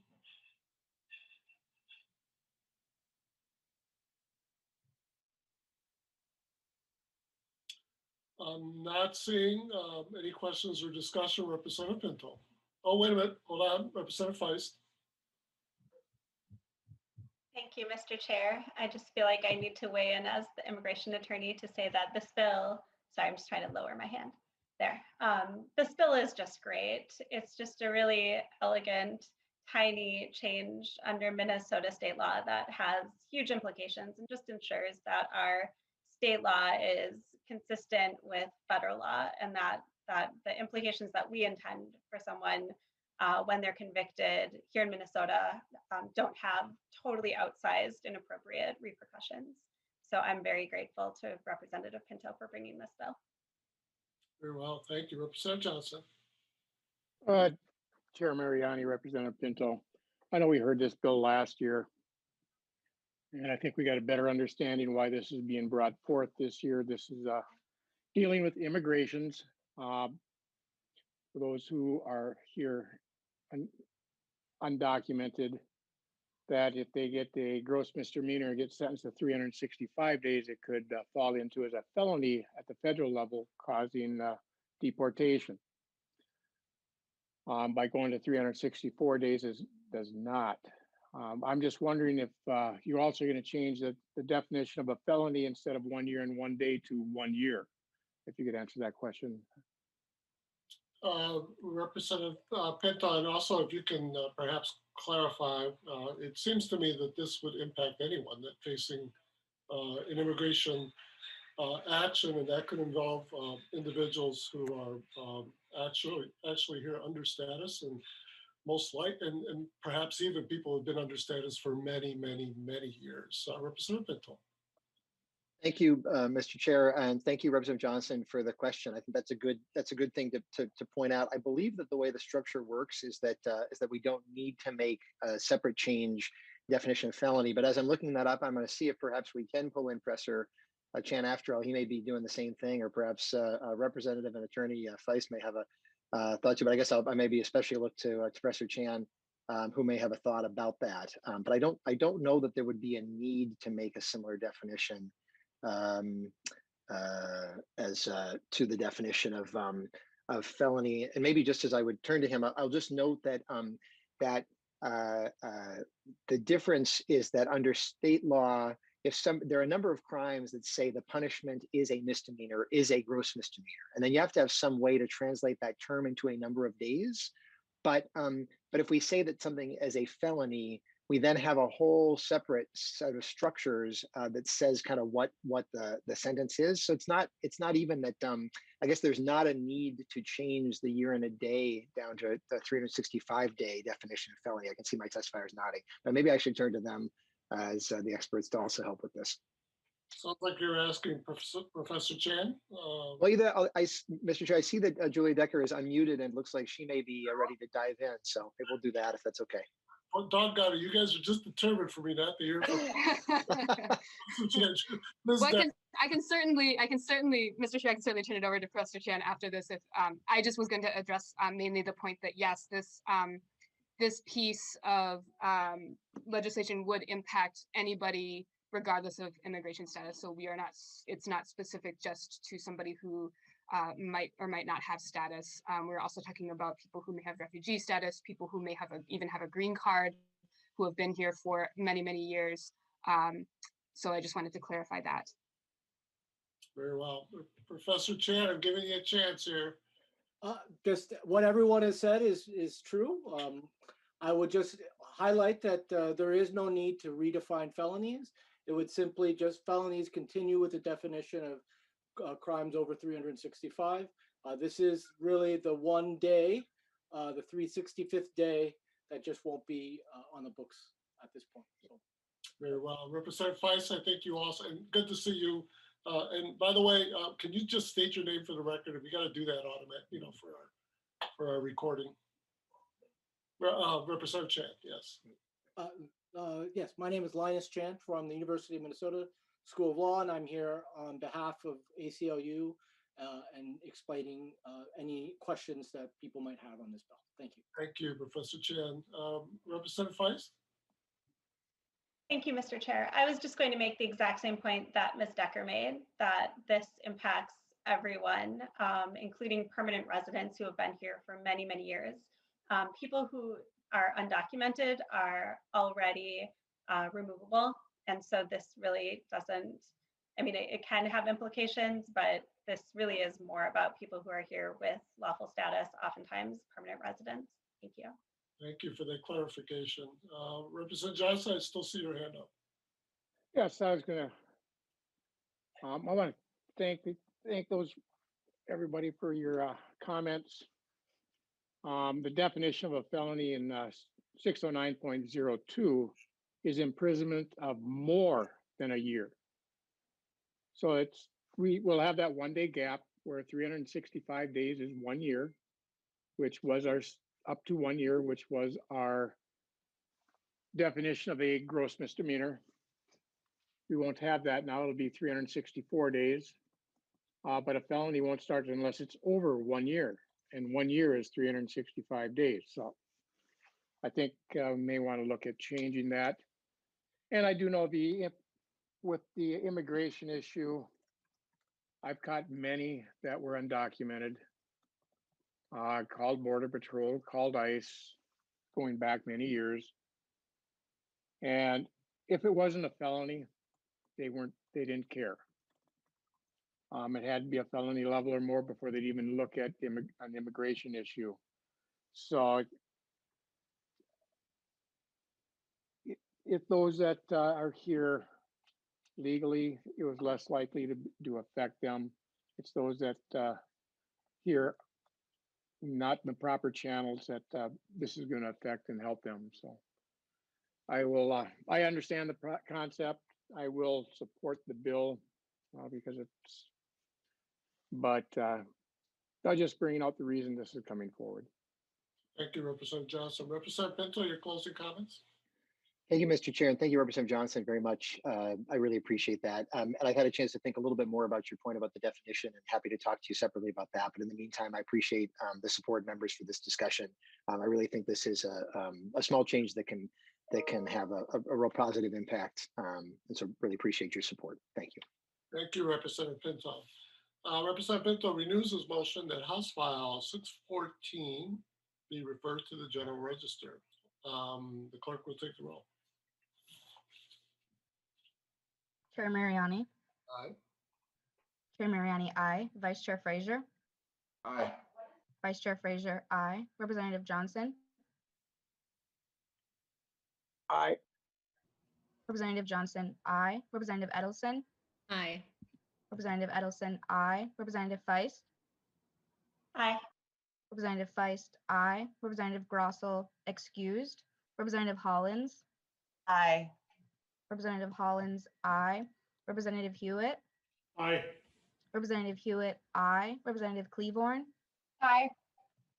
I'm not seeing any questions or discussion. Representative Pinto. Oh, wait a minute. Hold on. Representative Feist. Thank you, Mr. Chair. I just feel like I need to weigh in as the immigration attorney to say that this bill, sorry, I'm just trying to lower my hand there. This bill is just great. It's just a really elegant, tiny change under Minnesota state law that has huge implications and just ensures that our state law is consistent with federal law, and that the implications that we intend for someone when they're convicted here in Minnesota don't have totally outsized inappropriate repercussions. So I'm very grateful to Representative Pinto for bringing this bill. Very well. Thank you. Representative Johnson. Chair Mariani, Representative Pinto. I know we heard this bill last year, and I think we got a better understanding why this is being brought forth this year. This is dealing with immigrations for those who are here undocumented, that if they get a gross misdemeanor and get sentenced to 365 days, it could fall into as a felony at the federal level, causing deportation. By going to 364 days does not. I'm just wondering if you're also going to change the definition of a felony instead of 1 year and 1 day to 1 year. If you could answer that question. Representative Pinto, and also if you can perhaps clarify, it seems to me that this would impact anyone that facing an immigration action, and that could involve individuals who are actually here under status, and most likely, and perhaps even people who've been under status for many, many, many years. Representative Pinto. Thank you, Mr. Chair, and thank you, Representative Johnson, for the question. I think that's a good thing to point out. I believe that the way the structure works is that we don't need to make a separate change definition of felony. But as I'm looking that up, I'm going to see if perhaps we can pull in Professor Chan after all. He may be doing the same thing, or perhaps Representative and Attorney Feist may have a thought to. But I guess I maybe especially look to Professor Chan, who may have a thought about that. But I don't know that there would be a need to make a similar definition as to the definition of felony. And maybe just as I would turn to him, I'll just note that the difference is that under state law, there are a number of crimes that say the punishment is a misdemeanor, is a gross misdemeanor, and then you have to have some way to translate that term into a number of days. But if we say that something is a felony, we then have a whole separate set of structures that says kind of what the sentence is. So it's not even that. I guess there's not a need to change the year and a day down to the 365-day definition of felony. I can see my testifiers nodding, but maybe I should turn to them as the experts to also help with this. Sounds like you're asking Professor Chan. Well, Mr. Chair, I see that Julia Decker is unmuted and it looks like she may be ready to dive in. So maybe we'll do that if that's okay. Well, doggone it, you guys are just determined for me not to hear from Well, I can certainly, Mr. Chair, I can certainly turn it over to Professor Chan after this. If I just was going to address mainly the point that yes, this piece of legislation would impact anybody regardless of immigration status. So it's not specific just to somebody who might or might not have status. We're also talking about people who may have refugee status, people who may even have a green card, who have been here for many, many years. So I just wanted to clarify that. Very well. Professor Chan, I'm giving you a chance here. Just what everyone has said is true. I would just highlight that there is no need to redefine felonies. It would simply just felonies continue with the definition of crimes over 365. This is really the one day, the 365th day that just won't be on the books at this point. So. Very well. Representative Feist, I think you also, and good to see you. And by the way, can you just state your name for the record? If you got to do that automatic, for our recording. Representative Chant, yes. Yes, my name is Linus Chant from the University of Minnesota School of Law, and I'm here on behalf of ACLU and explaining any questions that people might have on this bill. Thank you. Thank you, Professor Chan. Representative Feist? Thank you, Mr. Chair. I was just going to make the exact same point that Ms. Decker made, that this impacts everyone, including permanent residents who have been here for many, many years. People who are undocumented are already removable. And so this really doesn't, it can have implications, but this really is more about people who are here with lawful status, oftentimes permanent residents. Thank you. Thank you for that clarification. Representative Johnson, I still see your hand up. Yes, I was gonna, I want to thank everybody for your comments. The definition of a felony in 609.02 is imprisonment of more than a year. So we will have that 1 day gap where 365 days is 1 year, which was up to 1 year, which was our definition of a gross misdemeanor. We won't have that now. It'll be 364 days, but a felony won't start unless it's over 1 year, and 1 year is 365 days. So I think we may want to look at changing that. And I do know with the immigration issue, I've caught many that were undocumented, called Border Patrol, called ICE, going back many years. And if it wasn't a felony, they didn't care. It had to be a felony level or more before they'd even look at an immigration issue. So if those that are here legally, it was less likely to affect them. It's those that here not in the proper channels that this is going to affect and help them. So I understand the concept. I will support the bill because but I'm just bringing out the reason this is coming forward. Thank you, Representative Johnson. Representative Pinto, your closing comments? Thank you, Mr. Chair, and thank you, Representative Johnson, very much. I really appreciate that. And I've had a chance to think a little bit more about your point about the definition, and happy to talk to you separately about that. But in the meantime, I appreciate the support members for this discussion. I really think this is a small change that can have a real positive impact. And so really appreciate your support. Thank you. Thank you, Representative Pinto. Representative Pinto renews his motion that House File 614 be referred to the General Register. The clerk will take the roll. Chair Mariani. Aye. Chair Mariani, aye. Vice Chair Frazier. Aye. Vice Chair Frazier, aye. Representative Johnson. Aye. Representative Johnson, aye. Representative Edelson. Aye. Representative Edelson, aye. Representative Feist. Aye. Representative Feist, aye. Representative Grossel, excused. Representative Hollins. Aye. Representative Hollins, aye. Representative Huot. Aye. Representative Huot, aye. Representative Cleavorn. Aye.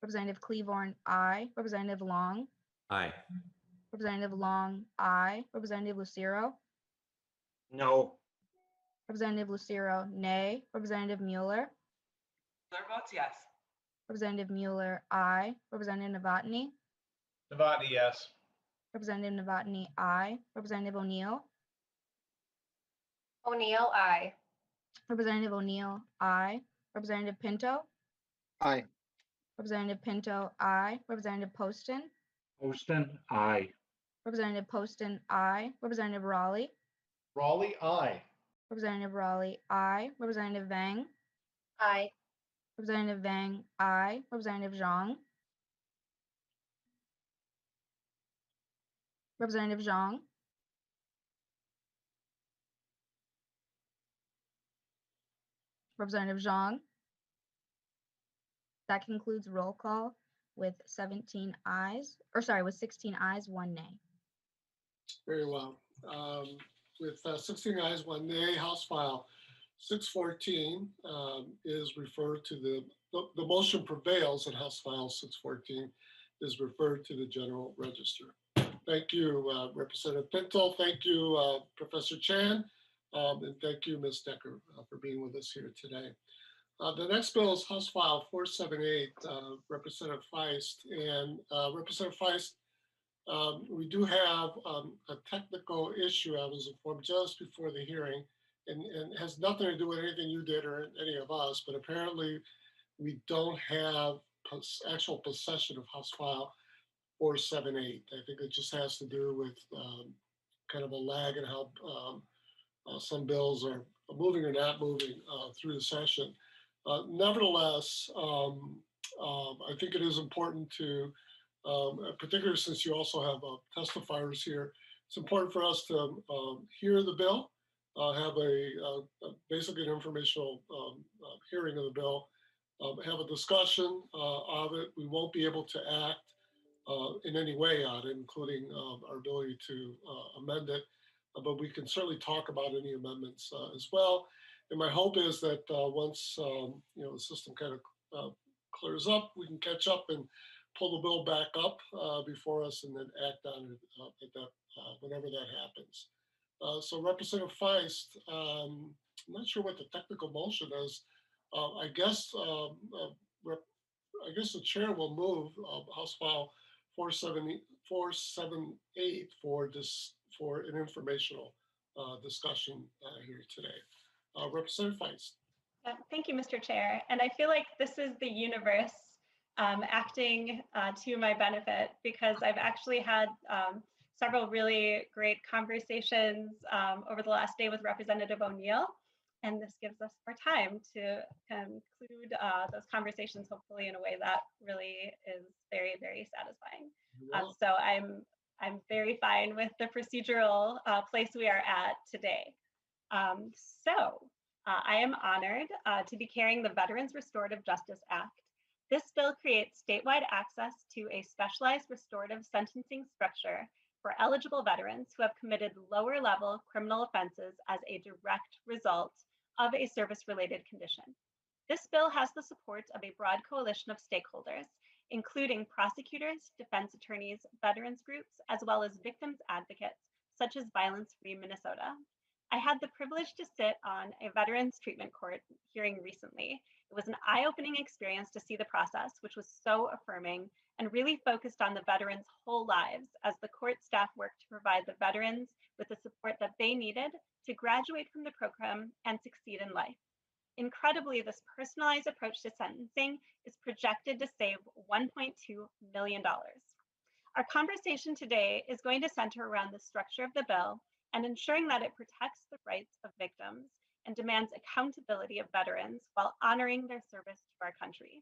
Representative Cleavorn, aye. Representative Long. Aye. Representative Long, aye. Representative Lucero. No. Representative Lucero, nay. Representative Mueller. Mueller votes yes. Representative Mueller, aye. Representative Novotny. Novotny, yes. Representative Novotny, aye. Representative O'Neill. O'Neill, aye. Representative O'Neill, aye. Representative Pinto. Aye. Representative Pinto, aye. Representative Poston. Poston, aye. Representative Poston, aye. Representative Raleigh. Raleigh, aye. Representative Raleigh, aye. Representative Vang. Aye. Representative Vang, aye. Representative Zhang. Representative Zhang. Representative Zhang. That concludes roll call with 17 ayes, with 16 ayes, 1 nay. Very well. With 16 ayes, 1 nay, House File 614 is referred to the motion prevails, and House File 614 is referred to the General Register. Thank you, Representative Pinto. Thank you, Professor Chan. And thank you, Ms. Decker, for being with us here today. The next bill is House File 478, Representative Feist. And Representative Feist, we do have a technical issue. I was informed just before the hearing, and has nothing to do with anything you did or any of us, but apparently we don't have actual possession of House File 478. I think it just has to do with kind of a lag in how some bills are moving or not moving through the session. Nevertheless, I think it is important to, particularly since you also have testifiers here, it's important for us to hear the bill, have basically an informational hearing of the bill, have a discussion of it. We won't be able to act in any way on it, including our ability to amend it, but we can certainly talk about any amendments as well. And my hope is that once the system kind of clears up, we can catch up and pull the bill back up before us, and then act on it whenever that happens. So Representative Feist, I'm not sure what the technical motion is. I guess the chair will move House File 478 for an informational discussion here today. Representative Feist. Thank you, Mr. Chair. And I feel like this is the universe acting to my benefit, because I've actually had several really great conversations over the last day with Representative O'Neill. And this gives us more time to conclude those conversations, hopefully in a way that really is very, very satisfying. So I'm very fine with the procedural place we are at today. I am honored to be carrying the Veterans Restorative Justice Act. This bill creates statewide access to a specialized restorative sentencing structure for eligible veterans who have committed lower level criminal offenses as a direct result of a service-related condition. This bill has the support of a broad coalition of stakeholders, including prosecutors, defense attorneys, veterans groups, as well as victims advocates, such as Violence Free Minnesota. I had the privilege to sit on a veterans treatment court hearing recently. It was an eye-opening experience to see the process, which was so affirming and really focused on the veterans' whole lives as the court staff worked to provide the veterans with the support that they needed to graduate from the program and succeed in life. Incredibly, this personalized approach to sentencing is projected to save $1.2 million. Our conversation today is going to center around the structure of the bill and ensuring that it protects the rights of victims and demands accountability of veterans while honoring their service to our country.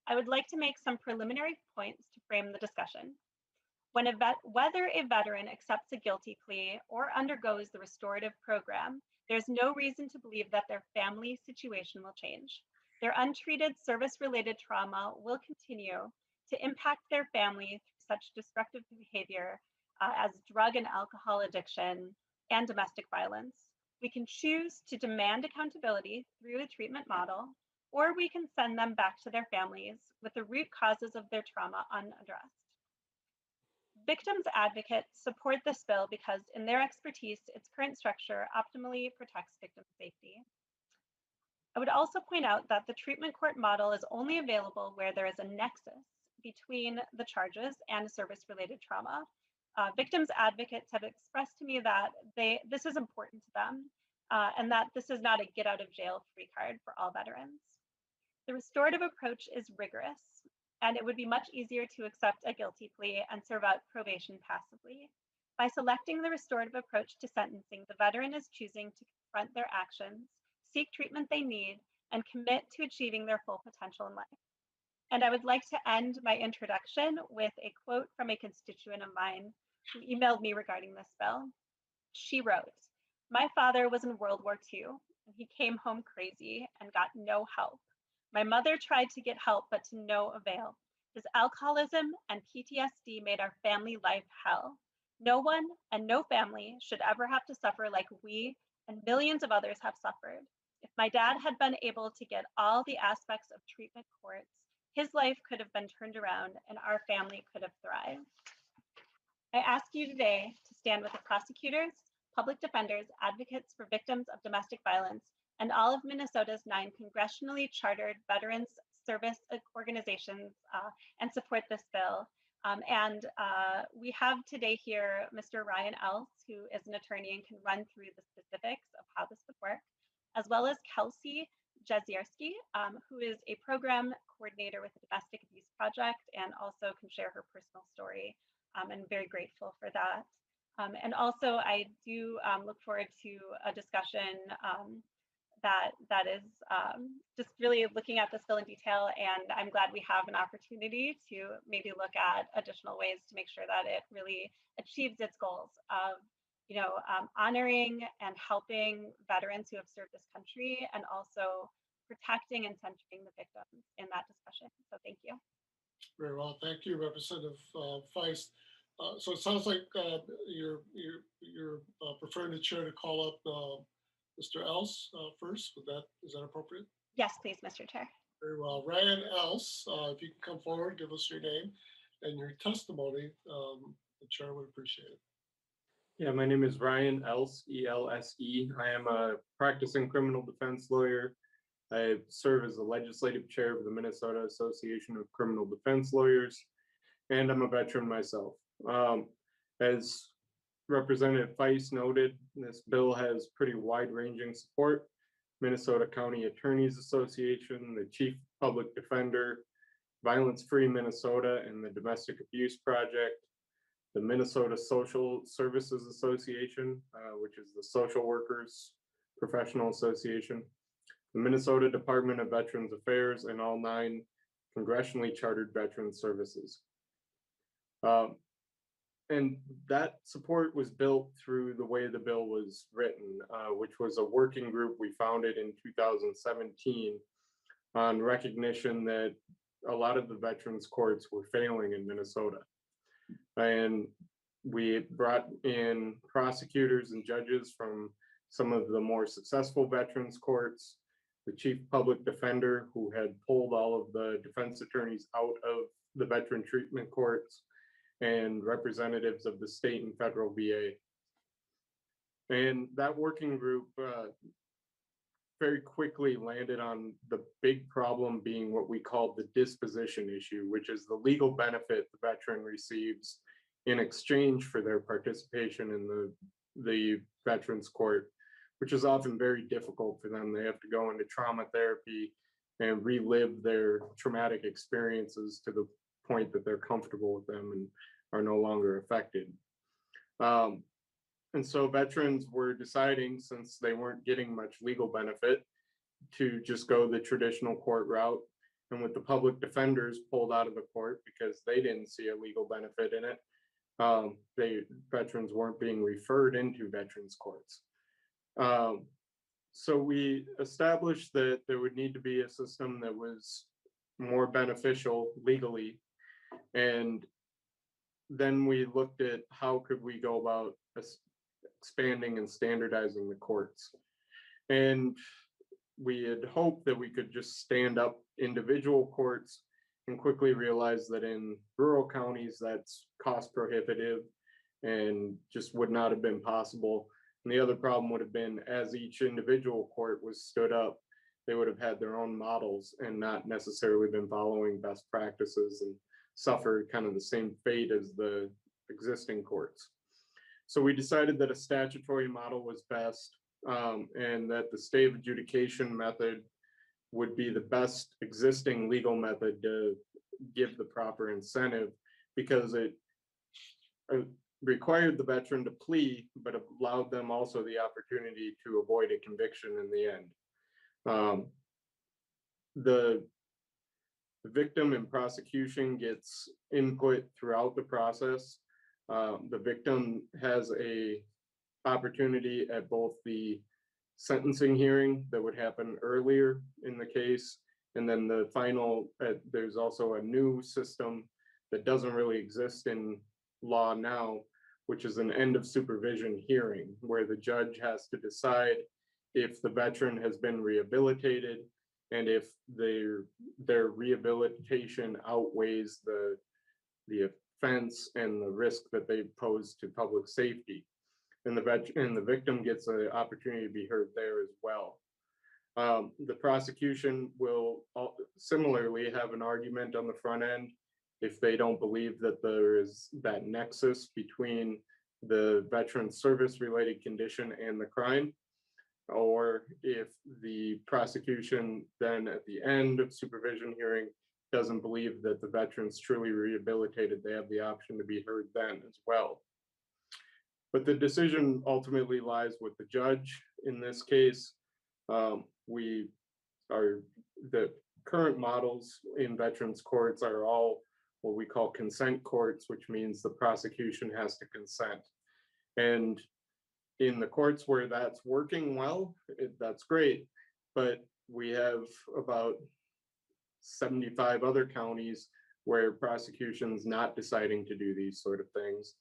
I would like to make some preliminary points to frame the discussion. Whether a veteran accepts a guilty plea or undergoes the restorative program, there's no reason to believe that their family situation will change. Their untreated service-related trauma will continue to impact their family through such destructive behavior as drug and alcohol addiction and domestic violence. We can choose to demand accountability through a treatment model, or we can send them back to their families with the root causes of their trauma unaddressed. Victims advocates support this bill because, in their expertise, its current structure optimally protects victim safety. I would also point out that the treatment court model is only available where there is a nexus between the charges and service-related trauma. Victims advocates have expressed to me that this is important to them and that this is not a get-out-of-jail-free card for all veterans. The restorative approach is rigorous, and it would be much easier to accept a guilty plea and serve out probation passively. By selecting the restorative approach to sentencing, the veteran is choosing to confront their actions, seek treatment they need, and commit to achieving their full potential in life. And I would like to end my introduction with a quote from a constituent of mine who emailed me regarding this bill. She wrote, "My father was in World War II. and he came home crazy and got no help. My mother tried to get help, but to no avail. His alcoholism and PTSD made our family life hell. No one and no family should ever have to suffer like we and millions of others have suffered. If my dad had been able to get all the aspects of treatment courts, his life could have been turned around and our family could have thrived. I ask you today to stand with the prosecutors, public defenders, advocates for victims of domestic violence, and all of Minnesota's 9 congressionally chartered veterans service organizations and support this bill. We have today here Mr. Ryan Else, who is an attorney and can run through the specifics of how this would work, as well as Kelsey Jazierski, who is a program coordinator with the Domestic Abuse Project and also can share her personal story. And very grateful for that. And also, I do look forward to a discussion that is just really looking at this bill in detail. And I'm glad we have an opportunity to maybe look at additional ways to make sure that it really achieves its goals of, honoring and helping veterans who have served this country, and also protecting and centering the victims in that discussion. So thank you. Very well. Thank you, Representative Feist. So it sounds like you're preferring the chair to call up Mr. Else first. Is that appropriate? Yes, please, Mr. Chair. Very well. Ryan Else, if you can come forward, give us your name and your testimony, the chair would appreciate it. Yeah, my name is Ryan Else, E-L-S-E. I am a practicing criminal defense lawyer. I serve as the legislative chair of the Minnesota Association of Criminal Defense Lawyers, and I'm a veteran myself. As Representative Feist noted, this bill has pretty wide-ranging support. Minnesota County Attorneys Association, the Chief Public Defender, Violence Free Minnesota, and the Domestic Abuse Project, the Minnesota Social Services Association, which is the Social Workers Professional Association, the Minnesota Department of Veterans Affairs, and all 9 congressionally chartered veteran services. And that support was built through the way the bill was written, which was a working group we founded in 2017 on recognition that a lot of the veterans courts were failing in Minnesota. And we brought in prosecutors and judges from some of the more successful veterans courts, the chief public defender who had pulled all of the defense attorneys out of the veteran treatment courts, and representatives of the state and federal VA. And that working group very quickly landed on the big problem being what we call the disposition issue, which is the legal benefit the veteran receives in exchange for their participation in the veterans court, which is often very difficult for them. They have to go into trauma therapy and relive their traumatic experiences to the point that they're comfortable with them and are no longer affected. And so veterans were deciding, since they weren't getting much legal benefit, to just go the traditional court route. And with the public defenders pulled out of the court because they didn't see a legal benefit in it, veterans weren't being referred into veterans courts. So we established that there would need to be a system that was more beneficial legally. And then we looked at how could we go about expanding and standardizing the courts. And we had hoped that we could just stand up individual courts and quickly realize that in rural counties, that's cost prohibitive and just would not have been possible. And the other problem would have been, as each individual court was stood up, they would have had their own models and not necessarily been following best practices and suffered kind of the same fate as the existing courts. So we decided that a statutory model was best, and that the stay of adjudication method would be the best existing legal method to give the proper incentive, because it required the veteran to plea, but allowed them also the opportunity to avoid a conviction in the end. The victim and prosecution gets input throughout the process. The victim has a opportunity at both the sentencing hearing that would happen earlier in the case. And then the final, there's also a new system that doesn't really exist in law now, which is an end of supervision hearing, where the judge has to decide if the veteran has been rehabilitated and if their rehabilitation outweighs the offense and the risk that they pose to public safety. And the victim gets an opportunity to be heard there as well. The prosecution will similarly have an argument on the front end if they don't believe that there is that nexus between the veteran's service-related condition and the crime, or if the prosecution then at the end of supervision hearing doesn't believe that the veteran's truly rehabilitated, they have the option to be heard then as well. But the decision ultimately lies with the judge in this case. The current models in veterans courts are all what we call consent courts, which means the prosecution has to consent. And in the courts where that's working well, that's great. But we have about 75 other counties where prosecution's not deciding to do these sort of things.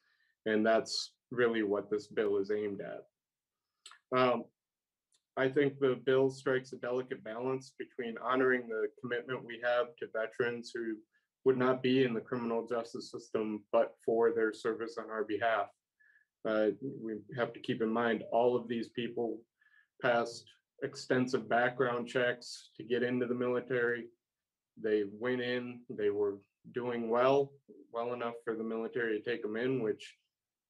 And that's really what this bill is aimed at. I think the bill strikes a delicate balance between honoring the commitment we have to veterans who would not be in the criminal justice system but for their service on our behalf. We have to keep in mind all of these people passed extensive background checks to get into the military. They went in, they were doing well enough for the military to take them in, which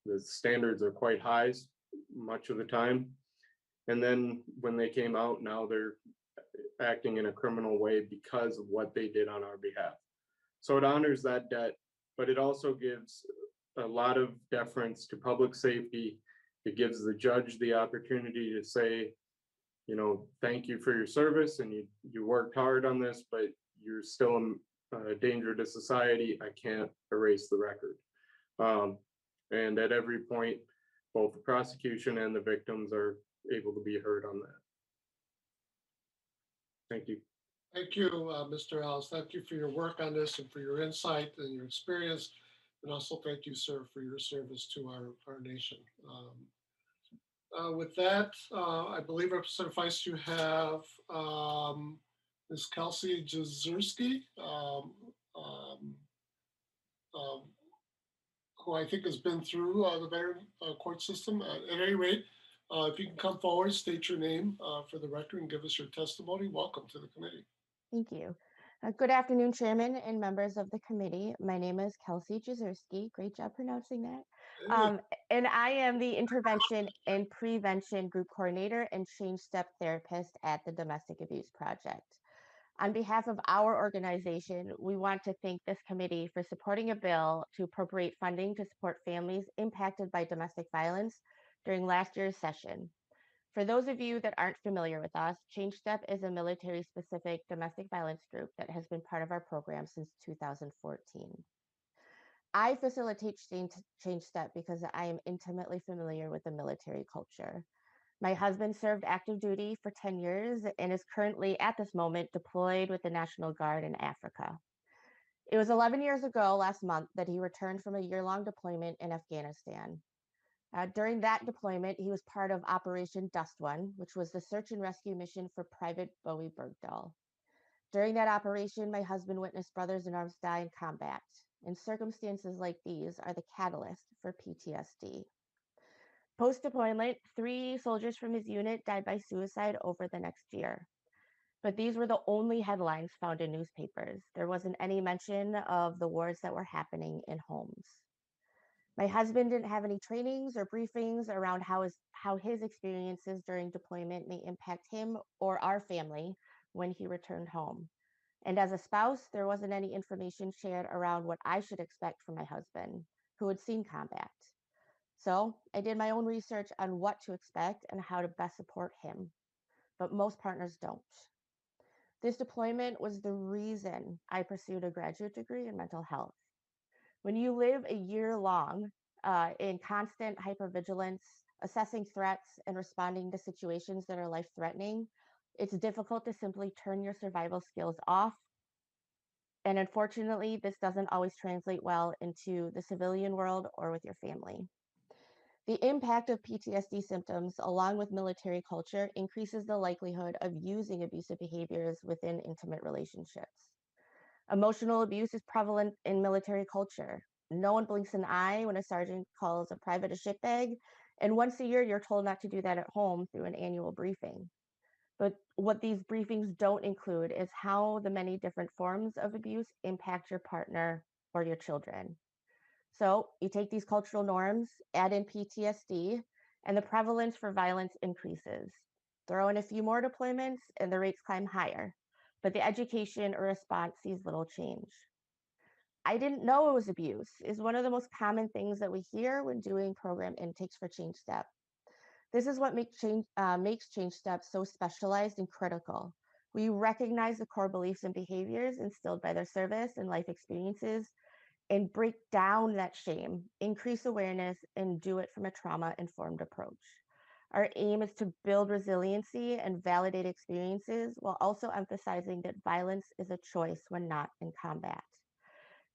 the standards are quite high much of the time. And then when they came out, now they're acting in a criminal way because of what they did on our behalf. So it honors that debt, but it also gives a lot of deference to public safety. It gives the judge the opportunity to say, you know, thank you for your service and you worked hard on this, but you're still a danger to society. I can't erase the record. And at every point, both the prosecution and the victims are able to be heard on that. Thank you. Thank you, Mr. Ellis. Thank you for your work on this and for your insight and your experience. And also thank you, sir, for your service to our nation. With that, I believe Representative Feist, you have Ms. Kelsey Jazierski, who I think has been through the veteran court system. At any rate, if you can come forward, state your name for the record and give us your testimony. Welcome to the committee. Thank you. Good afternoon, Chairman and members of the committee. My name is Kelsey Jazierski. Great job pronouncing that. And I am the Intervention and Prevention Group Coordinator and Change Step Therapist at the Domestic Abuse Project. On behalf of our organization, we want to thank this committee for supporting a bill to appropriate funding to support families impacted by domestic violence during last year's session. For those of you that aren't familiar with us, Change Step is a military-specific domestic violence group that has been part of our program since 2014. I facilitate Change Step because I am intimately familiar with the military culture. My husband served active duty for 10 years and is currently, at this moment, deployed with the National Guard in Africa. It was 11 years ago last month that he returned from a year-long deployment in Afghanistan. During that deployment, he was part of Operation Dust One, which was the search and rescue mission for Private Bowie Bergdahl. During that operation, my husband witnessed brothers in arms die in combat, and circumstances like these are the catalyst for PTSD. Post-deployment, 3 soldiers from his unit died by suicide over the next year. But these were the only headlines found in newspapers. There wasn't any mention of the wars that were happening in homes. My husband didn't have any trainings or briefings around how his experiences during deployment may impact him or our family when he returned home. And as a spouse, there wasn't any information shared around what I should expect from my husband, who had seen combat. So I did my own research on what to expect and how to best support him, but most partners don't. This deployment was the reason I pursued a graduate degree in mental health. When you live a year long in constant hypervigilance, assessing threats, and responding to situations that are life-threatening, it's difficult to simply turn your survival skills off. And unfortunately, this doesn't always translate well into the civilian world or with your family. The impact of PTSD symptoms, along with military culture, increases the likelihood of using abusive behaviors within intimate relationships. Emotional abuse is prevalent in military culture. No one blinks an eye when a sergeant calls a private a shitbag, and once a year, you're told not to do that at home through an annual briefing. But what these briefings don't include is how the many different forms of abuse impact your partner or your children. So you take these cultural norms, add in PTSD, and the prevalence for violence increases. Throw in a few more deployments and the rates climb higher, but the education or response sees little change. I didn't know it was abuse is one of the most common things that we hear when doing program intakes for Change Step. This is what makes Change Step so specialized and critical. We recognize the core beliefs and behaviors instilled by their service and life experiences and break down that shame, increase awareness, and do it from a trauma-informed approach. Our aim is to build resiliency and validate experiences while also emphasizing that violence is a choice when not in combat.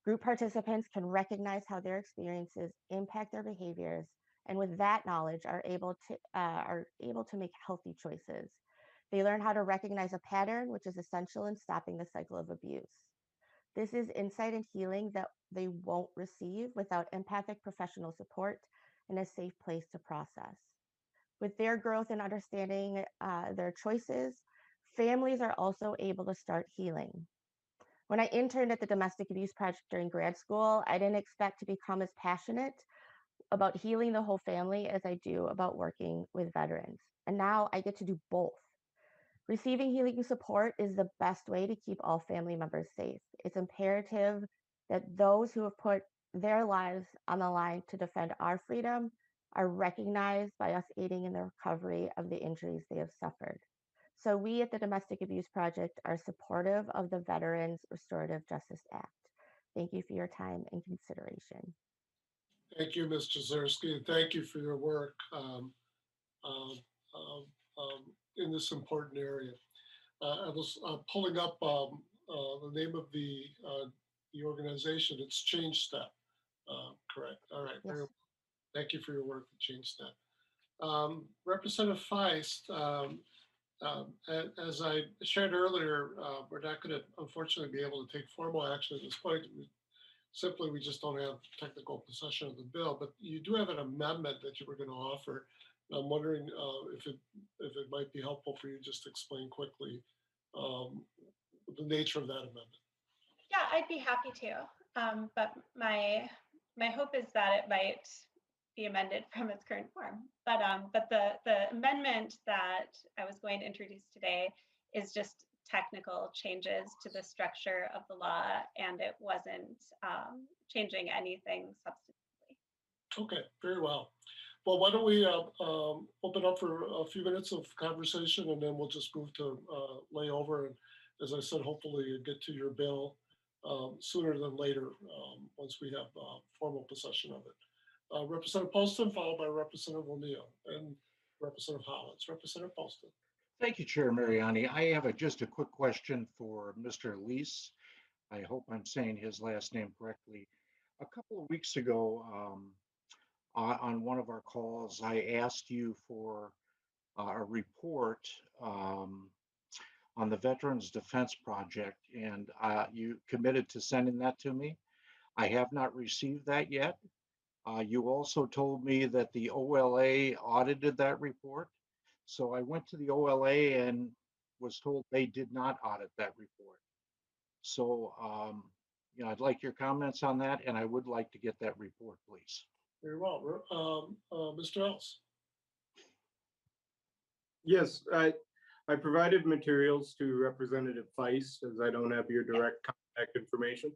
Group participants can recognize how their experiences impact their behaviors, and with that knowledge are able to make healthy choices. They learn how to recognize a pattern, which is essential in stopping the cycle of abuse. This is insight and healing that they won't receive without empathic professional support and a safe place to process. With their growth and understanding their choices, families are also able to start healing. When I interned at the Domestic Abuse Project during grad school, I didn't expect to become as passionate about healing the whole family as I do about working with veterans. And now I get to do both. Receiving healing support is the best way to keep all family members safe. It's imperative that those who have put their lives on the line to defend our freedom are recognized by us aiding in the recovery of the injuries they have suffered. So we at the Domestic Abuse Project are supportive of the Veterans Restorative Justice Act. Thank you for your time and consideration. Thank you, Ms. Jazersky, and thank you for your work in this important area. I was pulling up the name of the organization. It's Change Step, correct? All right. Yes. Thank you for your work at Change Step. Representative Feist, as I shared earlier, we're not going to unfortunately be able to take formal action at this point. We just don't have technical possession of the bill, but you do have an amendment that you were going to offer. I'm wondering if it might be helpful for you just to explain quickly the nature of that amendment. Yeah, I'd be happy to. But my hope is that it might be amended from its current form. But the amendment that I was going to introduce today is just technical changes to the structure of the law, and it wasn't changing anything substantively. Okay, very well. Well, why don't we open up for a few minutes of conversation, and then we'll just move to lay over. And as I said, hopefully you get to your bill sooner than later once we have formal possession of it. Representative Poston, followed by Representative O'Neill and Representative Hollins. Representative Poston. Thank you, Chair Mariani. I have just a quick question for Mr. Leese. I hope I'm saying his last name correctly. A couple of weeks ago, on one of our calls, I asked you for a report on the Veterans Defense Project, and you committed to sending that to me. I have not received that yet. You also told me that the OLA audited that report. So I went to the OLA and was told they did not audit that report. So, I'd like your comments on that, and I would like to get that report, please. Very well. Mr. Ellis. Yes, I provided materials to Representative Feist, as I don't have your direct contact information.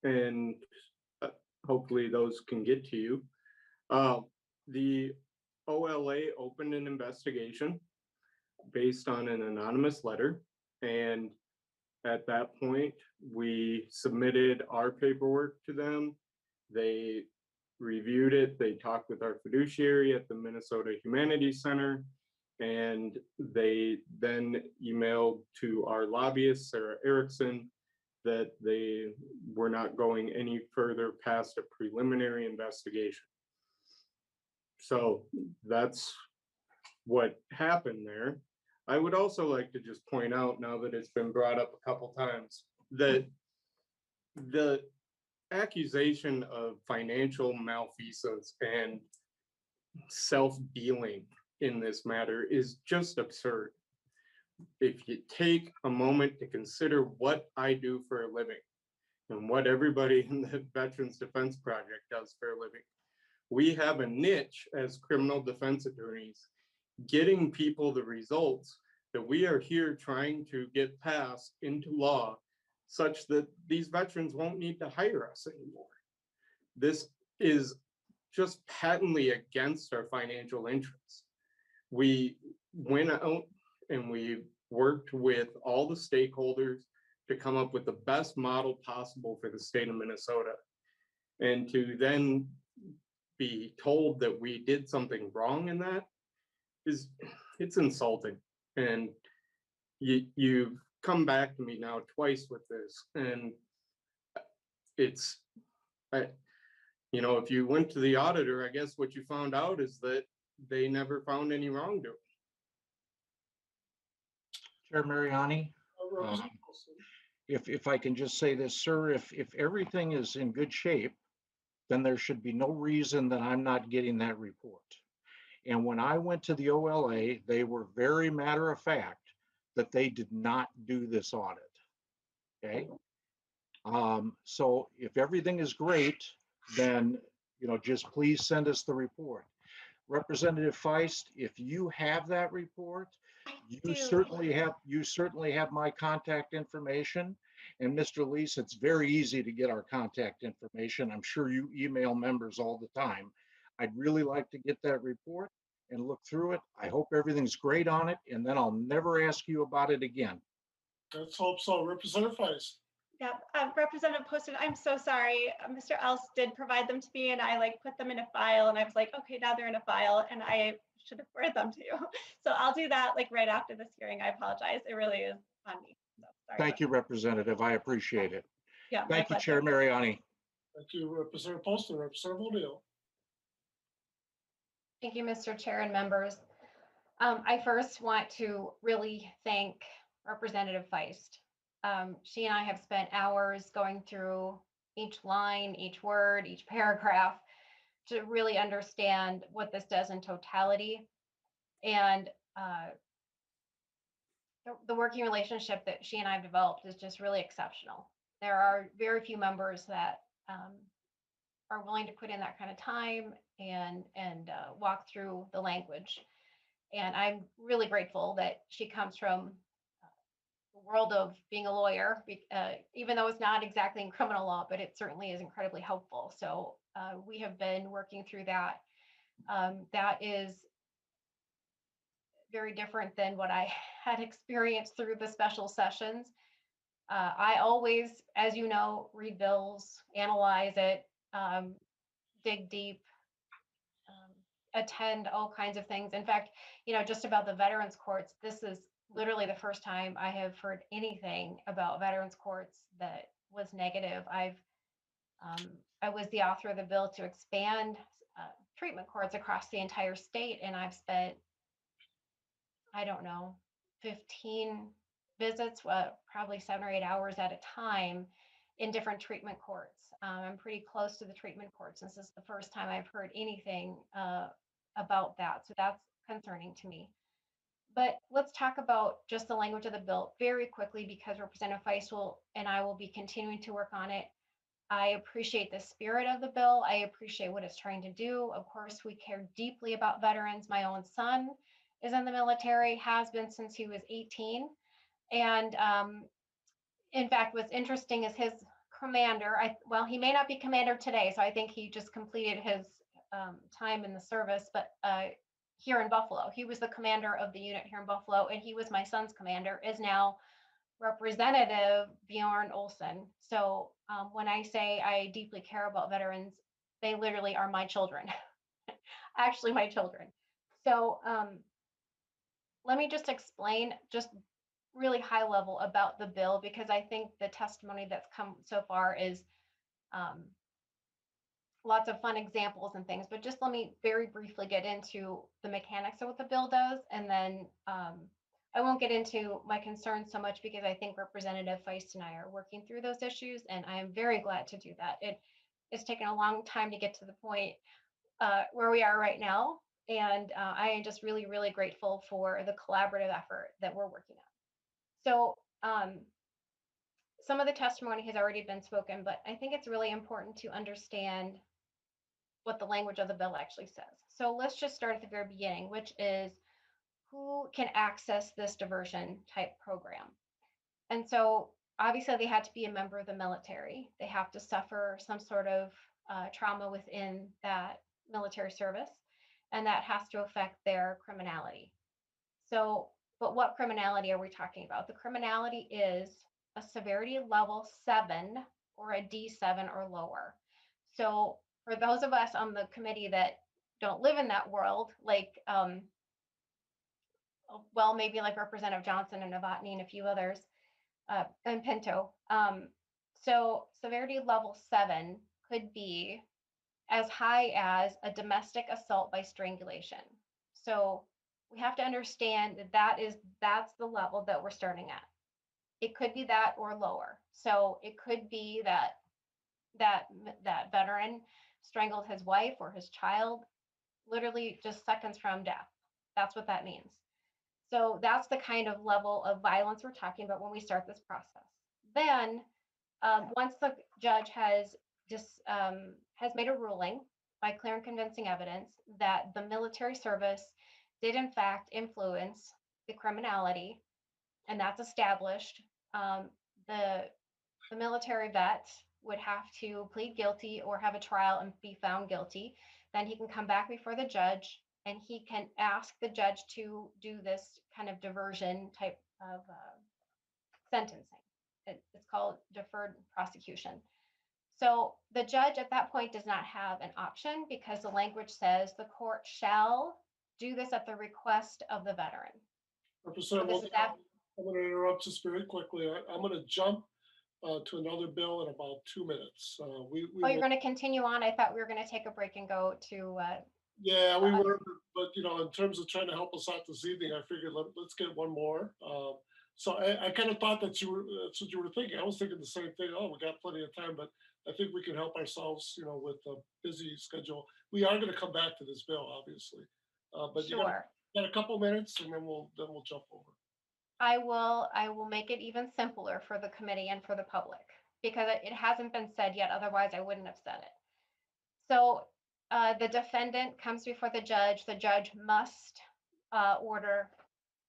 And hopefully those can get to you. The OLA opened an investigation based on an anonymous letter. And at that point, we submitted our paperwork to them. They reviewed it. They talked with our fiduciary at the Minnesota Humanities Center, and they then emailed to our lobbyist, Sarah Erickson, that they were not going any further past a preliminary investigation. So that's what happened there. I would also like to just point out, now that it's been brought up a couple times, that the accusation of financial malfeasance and self-dealing in this matter is just absurd. If you take a moment to consider what I do for a living and what everybody in the Veterans Defense Project does for a living, we have a niche as criminal defense attorneys, getting people the results that we are here trying to get passed into law such that these veterans won't need to hire us anymore. This is just patently against our financial interests. We went out and we worked with all the stakeholders to come up with the best model possible for the state of Minnesota. And to then be told that we did something wrong in that it's insulting. And you've come back to me now twice with this, and it's, you know, if you went to the auditor, I guess what you found out is that they never found any wrongdoing. Chair Mariani, if I can just say this, sir, if everything is in good shape, then there should be no reason that I'm not getting that report. And when I went to the OLA, they were very matter of fact that they did not do this audit. Okay. So if everything is great, then, you know, just please send us the report. Representative Feist, if you have that report, you certainly have my contact information. And Mr. Leese, it's very easy to get our contact information. I'm sure you email members all the time. I'd really like to get that report and look through it. I hope everything's great on it, and then I'll never ask you about it again. Let's hope so. Representative Feist. Yeah, Representative Poston, I'm so sorry. Mr. Else did provide them to me, and I like put them in a file, and I was like, okay, now they're in a file, and I should have forwarded them to you. So I'll do that like right after this hearing. I apologize. It really is on me. So sorry. Thank you, Representative. I appreciate it. Yeah. Thank you, Chair Mariani. Thank you, Representative Poston. Representative O'Neill. Thank you, Mr. Chair and members. I first want to really thank Representative Feist. She and I have spent hours going through each line, each word, each paragraph to really understand what this does in totality. And the working relationship that she and I have developed is just really exceptional. There are very few members that are willing to put in that kind of time and walk through the language. And I'm really grateful that she comes from the world of being a lawyer, even though it's not exactly in criminal law, but it certainly is incredibly helpful. So we have been working through that. That is very different than what I had experienced through the special sessions. I always, as you know, read bills, analyze it, dig deep, attend all kinds of things. In fact, you know, just about the veterans courts, this is literally the first time I have heard anything about veterans courts that was negative. I was the author of the bill to expand treatment courts across the entire state, and I've spent, I don't know, 15 visits, probably 7 or 8 hours at a time in different treatment courts. I'm pretty close to the treatment courts. This is the first time I've heard anything about that. So that's concerning to me. But let's talk about just the language of the bill very quickly, because Representative Feist and I will be continuing to work on it. I appreciate the spirit of the bill. I appreciate what it's trying to do. Of course, we care deeply about veterans. My own son is in the military, has been since he was 18. And in fact, what's interesting is his commander, well, he may not be commander today, so I think he just completed his time in the service, but here in Buffalo, he was the commander of the unit here in Buffalo, and he was my son's commander, is now Representative Bjorn Olson. So when I say I deeply care about veterans, They literally are my children, actually my children. So let me just explain just really high level about the bill, because I think the testimony that's come so far is um, lots of fun examples and things, but just let me very briefly get into the mechanics of what the bill does. And then I won't get into my concerns so much because I think Representative Feist and I are working through those issues, and I am very glad to do that. It's taken a long time to get to the point where we are right now. And I am just really, really grateful for the collaborative effort that we're working on. So some of the testimony has already been spoken, but I think it's really important to understand what the language of the bill actually says. So let's just start at the very beginning, which is who can access this diversion type program. And so obviously they had to be a member of the military. They have to suffer some sort of trauma within that military service, and that has to affect their criminality. So, but what criminality are we talking about? The criminality is a severity level 7 or a D7 or lower. So for those of us on the committee that don't live in that world, like, well, maybe like Representative Johnson and Novotny and a few others, and Pinto. So severity level 7 could be as high as a domestic assault by strangulation. So we have to understand that that's the level that we're starting at. It could be that or lower. So it could be that veteran strangled his wife or his child literally just seconds from death. That's what that means. So that's the kind of level of violence we're talking about when we start this process. Then once the judge has made a ruling by clear and convincing evidence that the military service did in fact influence the criminality, and that's established, the military vet would have to plead guilty or have a trial and be found guilty. Then he can come back before the judge and he can ask the judge to do this kind of diversion type of sentencing. It's called deferred prosecution. So the judge at that point does not have an option because the language says the court shall do this at the request of the veteran. Representative, I'm going to interrupt just very quickly. I'm going to jump to another bill in about 2 minutes. You're going to continue on? I thought we were going to take a break and go to. Yeah, we were, but in terms of trying to help us out this evening, I figured let's get one more. So I kind of thought that's what you were thinking. I was thinking the same thing. Oh, we got plenty of time, but I think we can help ourselves, with a busy schedule. We are going to come back to this bill, obviously. But sure. You got a couple minutes, and then we'll jump over. I will make it even simpler for the committee and for the public because it hasn't been said yet. Otherwise, I wouldn't have said it. So the defendant comes before the judge. The judge must order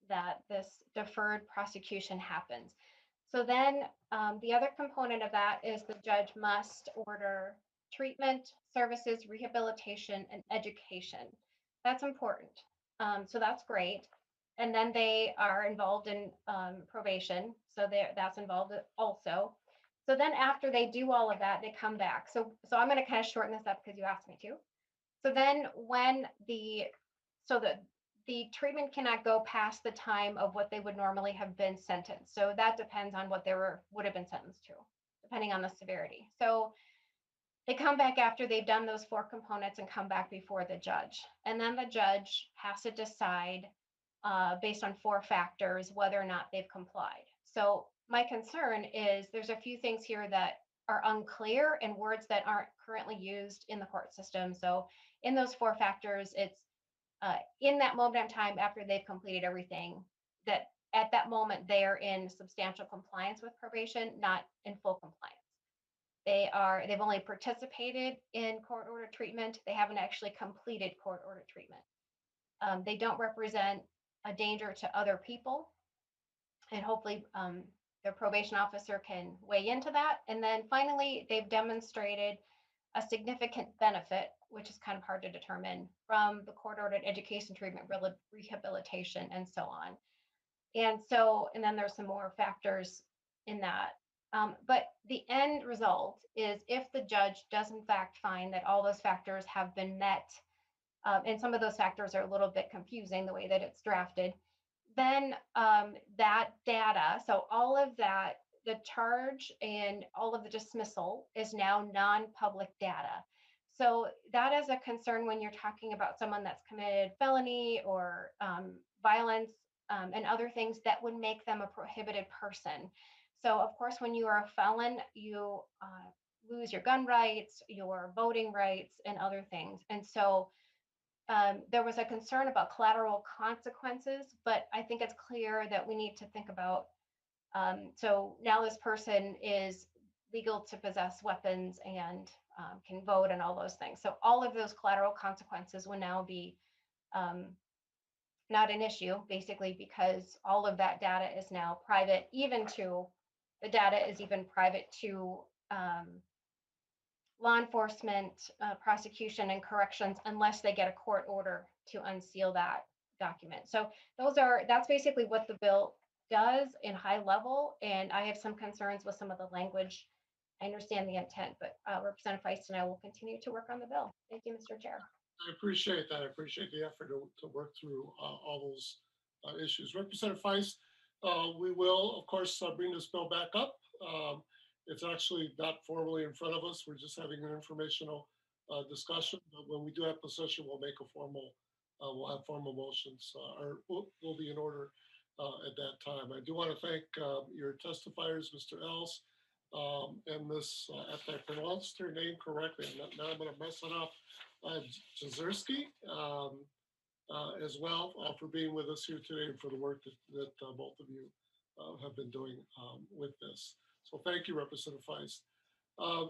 that this deferred prosecution happens. So then the other component of that is the judge must order treatment, services, rehabilitation, and education. That's important. So that's great. And then they are involved in probation. So that's involved also. So then after they do all of that, they come back. So I'm going to kind of shorten this up because you asked me to. So then when the treatment cannot go past the time of what they would normally have been sentenced. So that depends on what they would have been sentenced to, depending on the severity. So they come back after they've done those 4 components and come back before the judge. And then the judge has to decide based on 4 factors whether or not they've complied. So my concern is there's a few things here that are unclear and words that aren't currently used in the court system. So in those 4 factors, it's in that moment in time after they've completed everything, that at that moment they are in substantial compliance with probation, not in full compliance. They've only participated in court order treatment. They haven't actually completed court order treatment. They don't represent a danger to other people. And hopefully their probation officer can weigh into that. And then finally, they've demonstrated a significant benefit, which is kind of hard to determine, from the court-ordered education, treatment, rehabilitation, and so on. And then there's some more factors in that. But the end result is if the judge does in fact find that all those factors have been met, and some of those factors are a little bit confusing the way that it's drafted, then that data, so all of that, the charge and all of the dismissal is now non-public data. So that is a concern when you're talking about someone that's committed felony or violence and other things that would make them a prohibited person. So of course, when you are a felon, you lose your gun rights, your voting rights, and other things. And so there was a concern about collateral consequences, but I think it's clear that we need to think about, so now this person is legal to possess weapons and can vote and all those things. So all of those collateral consequences will now be not an issue, basically, because all of that data is now private, the data is even private to law enforcement, prosecution, and corrections, unless they get a court order to unseal that document. So that's basically what the bill does in high level. And I have some concerns with some of the language. I understand the intent, but Representative Feist and I will continue to work on the bill. Thank you, Mr. Chair. I appreciate that. I appreciate the effort to work through all those issues. Representative Feist, we will, of course, bring this bill back up. It's actually not formally in front of us. We're just having an informational discussion. But when we do have possession, we'll make a we'll have formal motions, or we'll be in order at that time. I do want to thank your testifiers, Mr. Els and Ms. If I pronounced her name correctly, now I'm going to mess it up, Jazerski, as well, for being with us here today and for the work that both of you have been doing with this. So thank you, Representative Feist.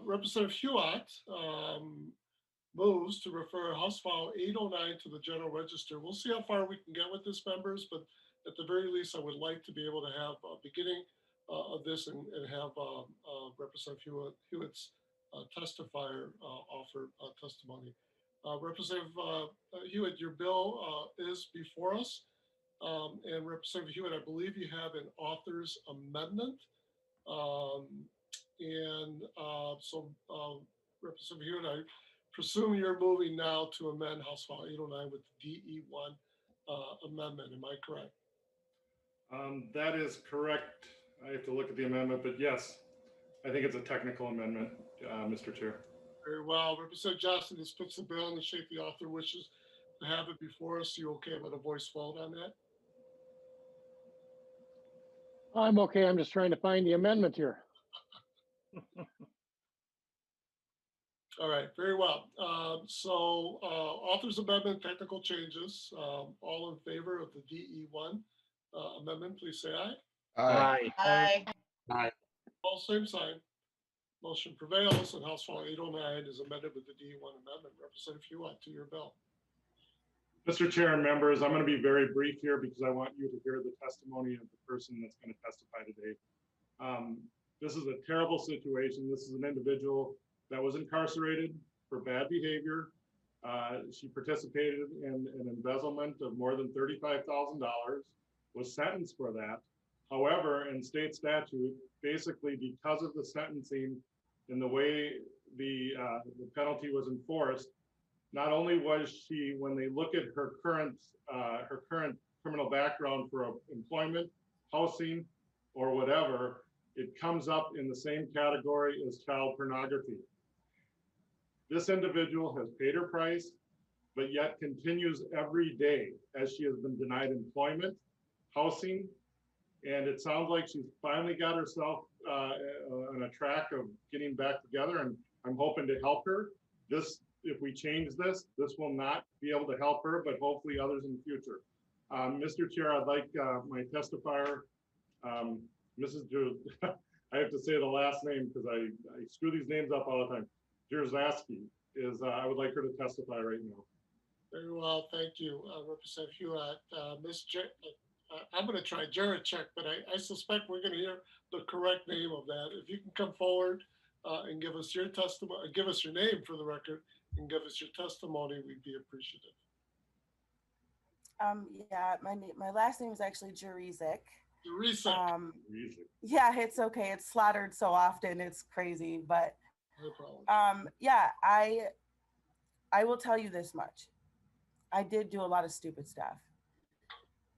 Representative Huot moves to refer House File 809 to the General Register. We'll see how far we can get with this, members, but at the very least, I would like to be able to have a beginning of this and have Representative Hewitt's testifier offer testimony. Representative Hewitt, your bill is before us. And Representative Hewitt, I believe you have an author's amendment. Representative Hewitt, I presume you're moving now to amend House File 809 with the DE1 amendment. Am I correct? That is correct. I have to look at the amendment, but yes, I think it's a technical amendment, Mr. Chair. Very well. Representative Johnson, this puts the bill in the shape the author wishes to have it before us. You okay with a voice vote on that? I'm okay. I'm just trying to find the amendment here. All right, very well. Author's amendment, technical changes. All in favor of the DE1 amendment, please say aye. Aye. Aye. Aye. All same sign. Motion prevails, and House File 809 is amended with the DE1 amendment. Representative Huot, to your bill. Mr. Chair and members, I'm going to be very brief here because I want you to hear the testimony of the person that's going to testify today. This is a terrible situation. This is an individual that was incarcerated for bad behavior. She participated in an embezzlement of more than $35,000, was sentenced for that. However, in state statute, basically because of the sentencing and the way the penalty was enforced, not only was she, when they look at her current criminal background for employment, housing, or whatever, it comes up in the same category as child pornography. This individual has paid her price, but yet continues every day as she has been denied employment, housing, and it sounds like she's finally got herself on a track of getting back together, and I'm hoping to help her. If we change this will not be able to help her, but hopefully others in the future. Mr. Chair, I'd like my testifier, Mrs. I have to say the last name because I screw these names up all the time. Jerzaski I would like her to testify right now. Very well, thank you, Representative Huot. I'm going to try Jarachek, but I suspect we're going to hear the correct name of that. If you can come forward and give us your testimony, give us your name for the record, and give us your testimony, we'd be appreciative. Yeah, my last name is actually Jurizek. Teresa. Yeah, it's okay. It's slaughtered so often, it's crazy. But No problem. yeah, I will tell you this much. I did do a lot of stupid stuff.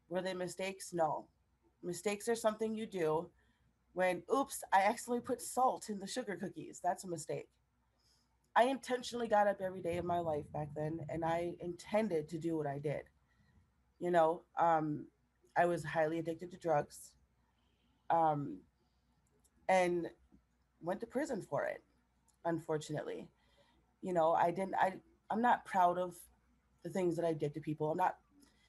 Were they mistakes? No. Mistakes are something you do when, oops, I accidentally put salt in the sugar cookies. That's a mistake. I intentionally got up every day of my life back then, and I intended to do what I did. You know, I was highly addicted to drugs, um, and went to prison for it. Unfortunately, you know, I didn't. I'm not proud of the things that I did to people. I'm not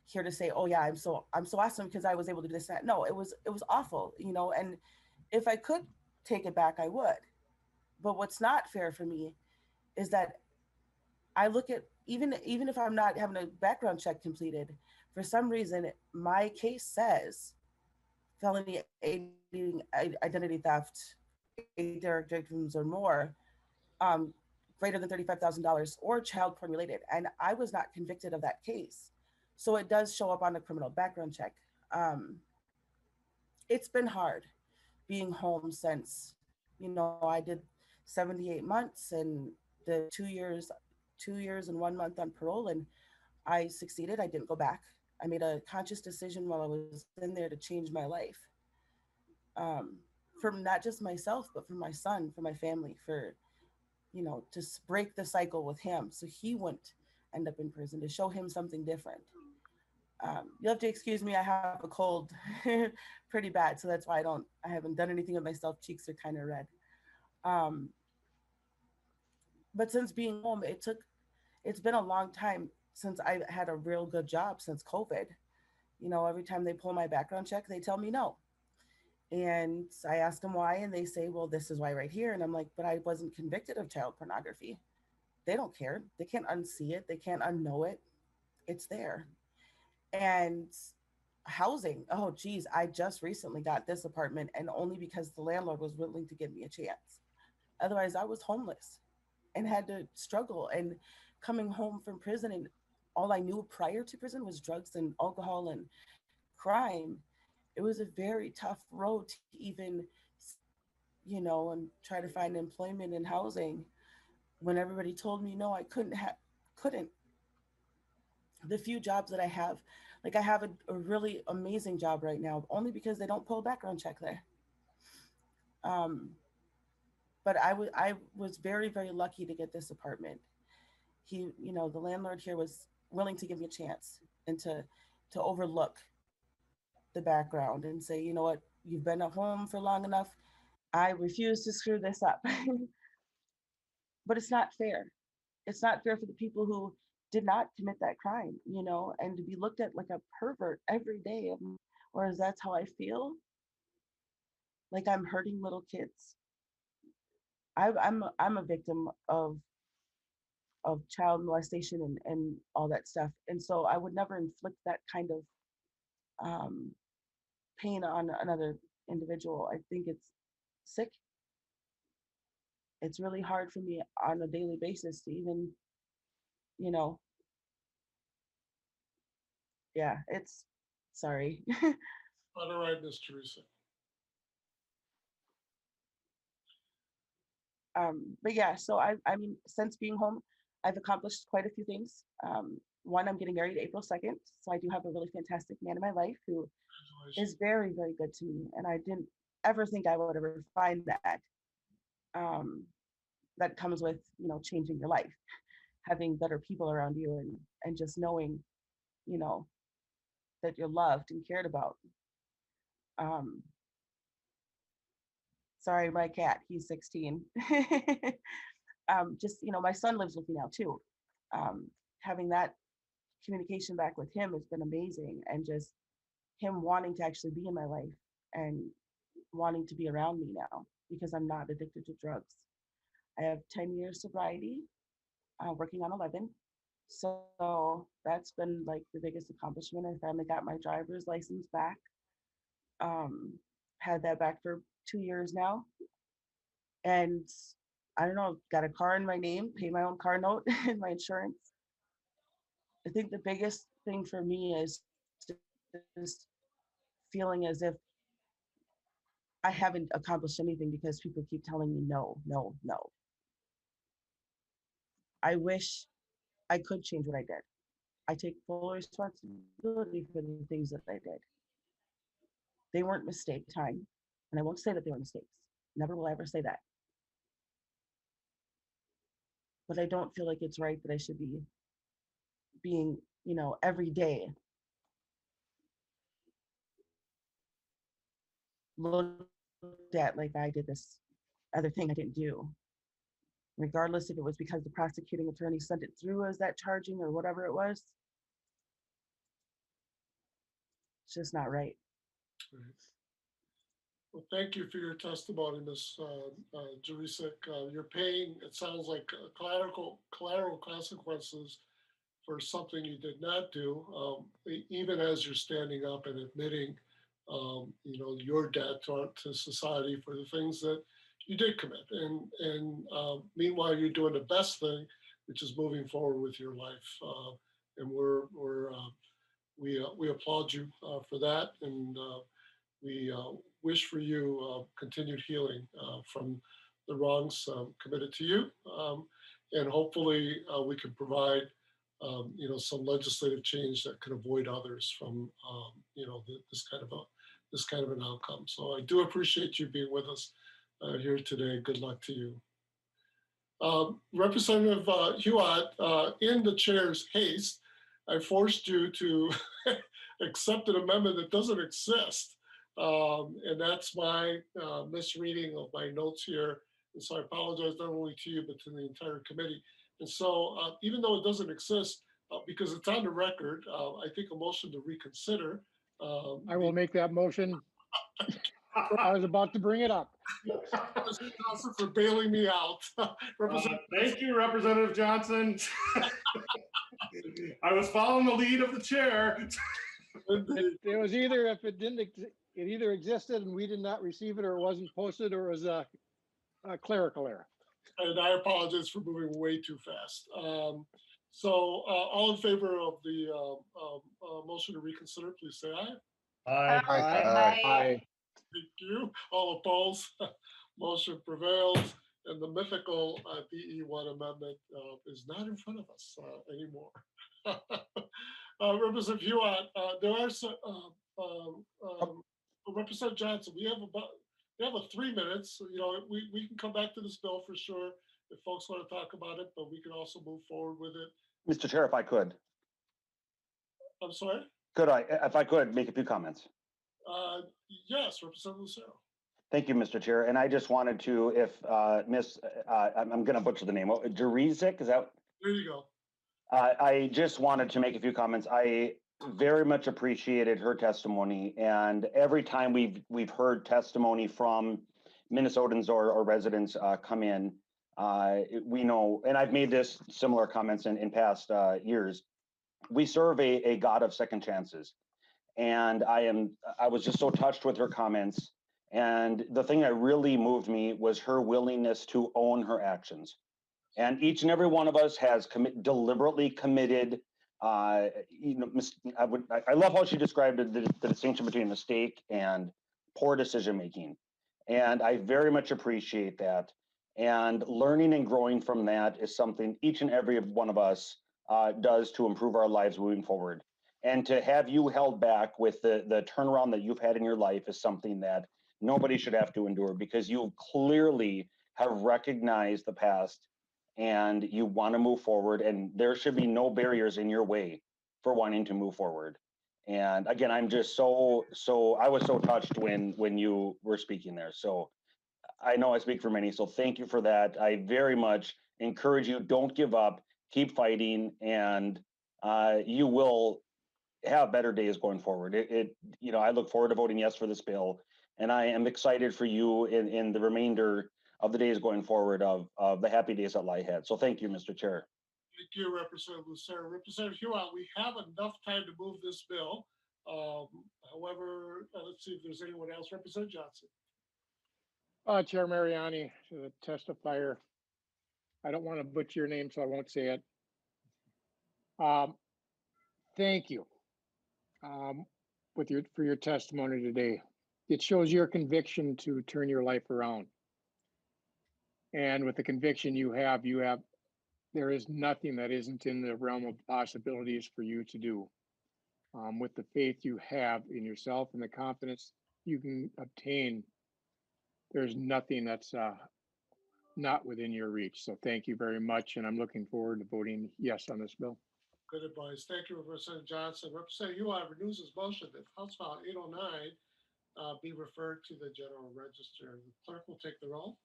here to say, oh yeah, I'm so awesome because I was able to do this. That. No, it was awful. You know, and if I could take it back, I would. But what's not fair for me is that I look at even if I'm not having a background check completed, for some reason my case says felony aiding identity theft, 8 direct victims or more, um, greater than $35,000 or child porn related, and I was not convicted of that case, so it does show up on the criminal background check. Um, it's been hard being home since I did 78 months and the 2 years and 1 month on parole, and I succeeded. I didn't go back. I made a conscious decision while I was in there to change my life, um, for not just myself, but for my son, for my family, for, to break the cycle with him so he wouldn't end up in prison, to show him something different. You'll have to excuse me. I have a cold pretty bad. So that's why I haven't done anything with myself. Cheeks are kind of red. Um, but since being home, it's been a long time since I had a real good job since COVID. Every time they pull my background check, they tell me no. And I ask them why, and they say, well, this is why right here. And I'm like, but I wasn't convicted of child pornography. They don't care. They can't unsee it. They can't unknow it. It's there. And housing. Oh, geez. I just recently got this apartment, and only because the landlord was willing to give me a chance. Otherwise, I was homeless and had to struggle. And coming home from prison, and all I knew prior to prison was drugs and alcohol and crime. It was a very tough road to even, and try to find employment and housing when everybody told me no, I couldn't. The few jobs that I have, like I have a really amazing job right now, only because they don't pull a background check there. But I was very, very lucky to get this apartment. The landlord here was willing to give me a chance and to overlook the background and say, you know what, you've been at home for long enough. I refuse to screw this up. But it's not fair. It's not fair for the people who did not commit that crime, and to be looked at like a pervert every day. Or is that's how I feel? Like I'm hurting little kids. I'm a victim of child molestation and all that stuff. And so I would never inflict that kind of um, pain on another individual. I think it's sick. It's really hard for me on a daily basis to even, you know, yeah, it's sorry. All right, Miss Teresa. But yeah, so I mean, since being home, I've accomplished quite a few things. One, I'm getting married April 2nd. So I do have a really fantastic man in my life who is very, very good to me. And I didn't ever think I would ever find that. That comes with, changing your life, having better people around you, and just knowing, you know, that you're loved and cared about. Um, Sorry, my cat, he's 16. Just, my son lives with me now too. Having that communication back with him has been amazing, and just him wanting to actually be in my life and wanting to be around me now because I'm not addicted to drugs. I have 10 years sobriety, working on 11. So that's been like the biggest accomplishment. I finally got my driver's license back. Um, had that back for 2 years now. And I don't know, got a car in my name, pay my own car note and my insurance. I think the biggest thing for me is just feeling as if I haven't accomplished anything because people keep telling me no, no, no. I wish I could change what I did. I take full responsibility for the things that I did. They weren't mistake time, and I won't say that they were mistakes. Never will I ever say that. But I don't feel like it's right that I should be being, every day looked at like I did this other thing I didn't do, regardless if it was because the prosecuting attorney sent it through as that charging or whatever it was. It's just not right. Well, thank you for your testimony, Ms. Jurisic. You're paying, it sounds like, collateral consequences for something you did not do, even as you're standing up and admitting, your debt to society for the things that you did commit. And meanwhile, you're doing the best thing, which is moving forward with your life. And we applaud you for that, and we wish for you continued healing from the wrongs committed to you, and hopefully we can provide some legislative change that could avoid others from this kind of an outcome. So I do appreciate you being with us here today. Good luck to you. Representative Huot, in the chair's haste, I forced you to accept an amendment that doesn't exist. And that's my misreading of my notes here. And so I apologize not only to you, but to the entire committee. And so even though it doesn't exist, because it's on the record, I think a motion to reconsider. I will make that motion. I was about to bring it up. Mr. Johnson for bailing me out. Thank you, Representative Johnson. I was following the lead of the chair. It was either, if it didn't, it either existed and we did not receive it, or it wasn't posted, or it was a clerical error. And I apologize for moving way too fast. So all in favor of the motion to reconsider, please say aye. Aye. Aye. Aye. Thank you. All opposed? Motion prevails. And the mythical DE1 amendment is not in front of us anymore. Representative Huot, there are some, Representative Johnson, we have a 3 minutes. We can come back to this bill for sure if folks want to talk about it, but we can also move forward with it. Mr. Chair, if I could. I'm sorry? If I could, make a few comments? Yes, Representative Lucero. Thank you, Mr. Chair. And I just wanted to, if I'm going to butcher the name, Jurisic, is that? There you go. I just wanted to make a few comments. I very much appreciated her testimony, and every time we've heard testimony from Minnesotans or residents come in, we know, and I've made this similar comments in past years, we serve a God of second chances. And I was just so touched with her comments. And the thing that really moved me was her willingness to own her actions. And each and every one of us has deliberately committed. I love how she described the distinction between mistake and poor decision making, and I very much appreciate that. And learning and growing from that is something each and every one of us does to improve our lives moving forward. And to have you held back with the turnaround that you've had in your life is something that nobody should have to endure, because you clearly have recognized the past and you want to move forward, and there should be no barriers in your way for wanting to move forward. And again, I'm just I was so touched when you were speaking there. So I know I speak for many, so thank you for that. I very much encourage you, don't give up, keep fighting, and you will have better days going forward. I look forward to voting yes for this bill, and I am excited for you in the remainder of the days going forward of the happy days that lie ahead. So thank you, Mr. Chair. Thank you, Representative Lucero. Representative Huot, we have enough time to move this bill. However, let's see if there's anyone else. Representative Johnson. Chair Mariani, the testifier. I don't want to butcher your name, so I won't say it. Thank you for your testimony today. it shows your conviction to turn your life around. And with the conviction you have, there is nothing that isn't in the realm of possibilities for you to do. With the faith you have in yourself and the confidence you can obtain, there's nothing that's not within your reach. So thank you very much. And I'm looking forward to voting yes on this bill. Good advice. Thank you, Representative Johnson. Representative Huot renews his motion that House File 809 be referred to the General Register. The clerk will take the roll.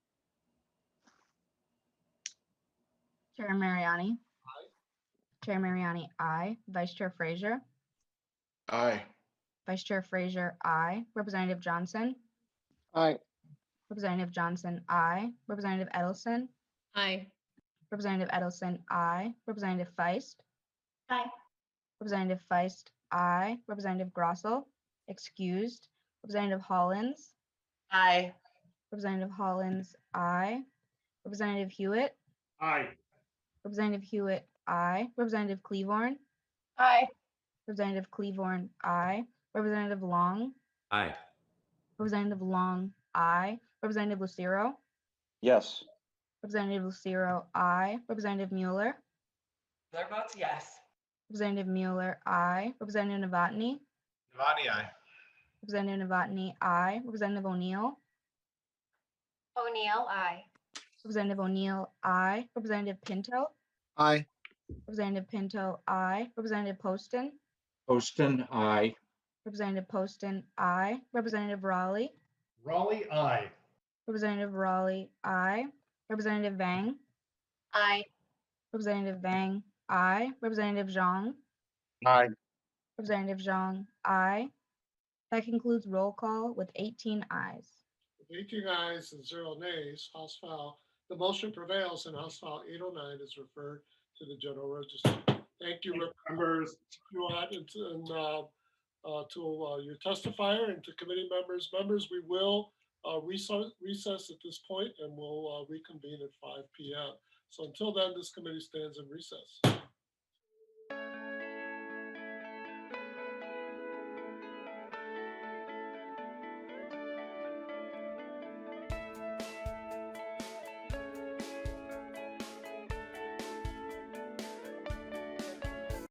Chair Mariani. Chair Mariani, aye. Vice Chair Frazier. Aye. Vice Chair Frazier, aye. Representative Johnson. Aye. Representative Johnson, aye. Representative Edelson. Aye. Representative Edelson, aye. Representative Feist. Aye. Representative Feist, aye. Representative Grossel, excused. Representative Hollins. Aye. Representative Hollins, aye. Representative Hewitt. Aye. Representative Hewitt, aye. Representative Cleavorn. Aye. Representative Cleavorn, aye. Representative Long. Aye. Representative Long, aye. Representative Lucero. Yes. Representative Lucero, aye. Representative Mueller. Miller votes yes. Representative Mueller, aye. Representative Novotny. Novotny, aye. Representative Novotny, aye. Representative O'Neill. O'Neill, aye. Representative O'Neill, aye. Representative Pinto. Aye. Representative Pinto, aye. Representative Poston. Poston, aye. Representative Poston, aye. Representative Raleigh. Raleigh, aye. Representative Raleigh, aye. Representative Vang. Aye. Representative Vang, aye. Representative Zhang. Aye. Representative Zhang, aye. That concludes roll call with 18 ayes. With 18 ayes and 0 nays, House File, the motion prevails and House File 809 is referred to the General Register. Thank you, Members. Huot, and to your testifier and to committee members. Members, we will recess at this point and we'll reconvene at 5 p.m. So until then, this committee stands in recess.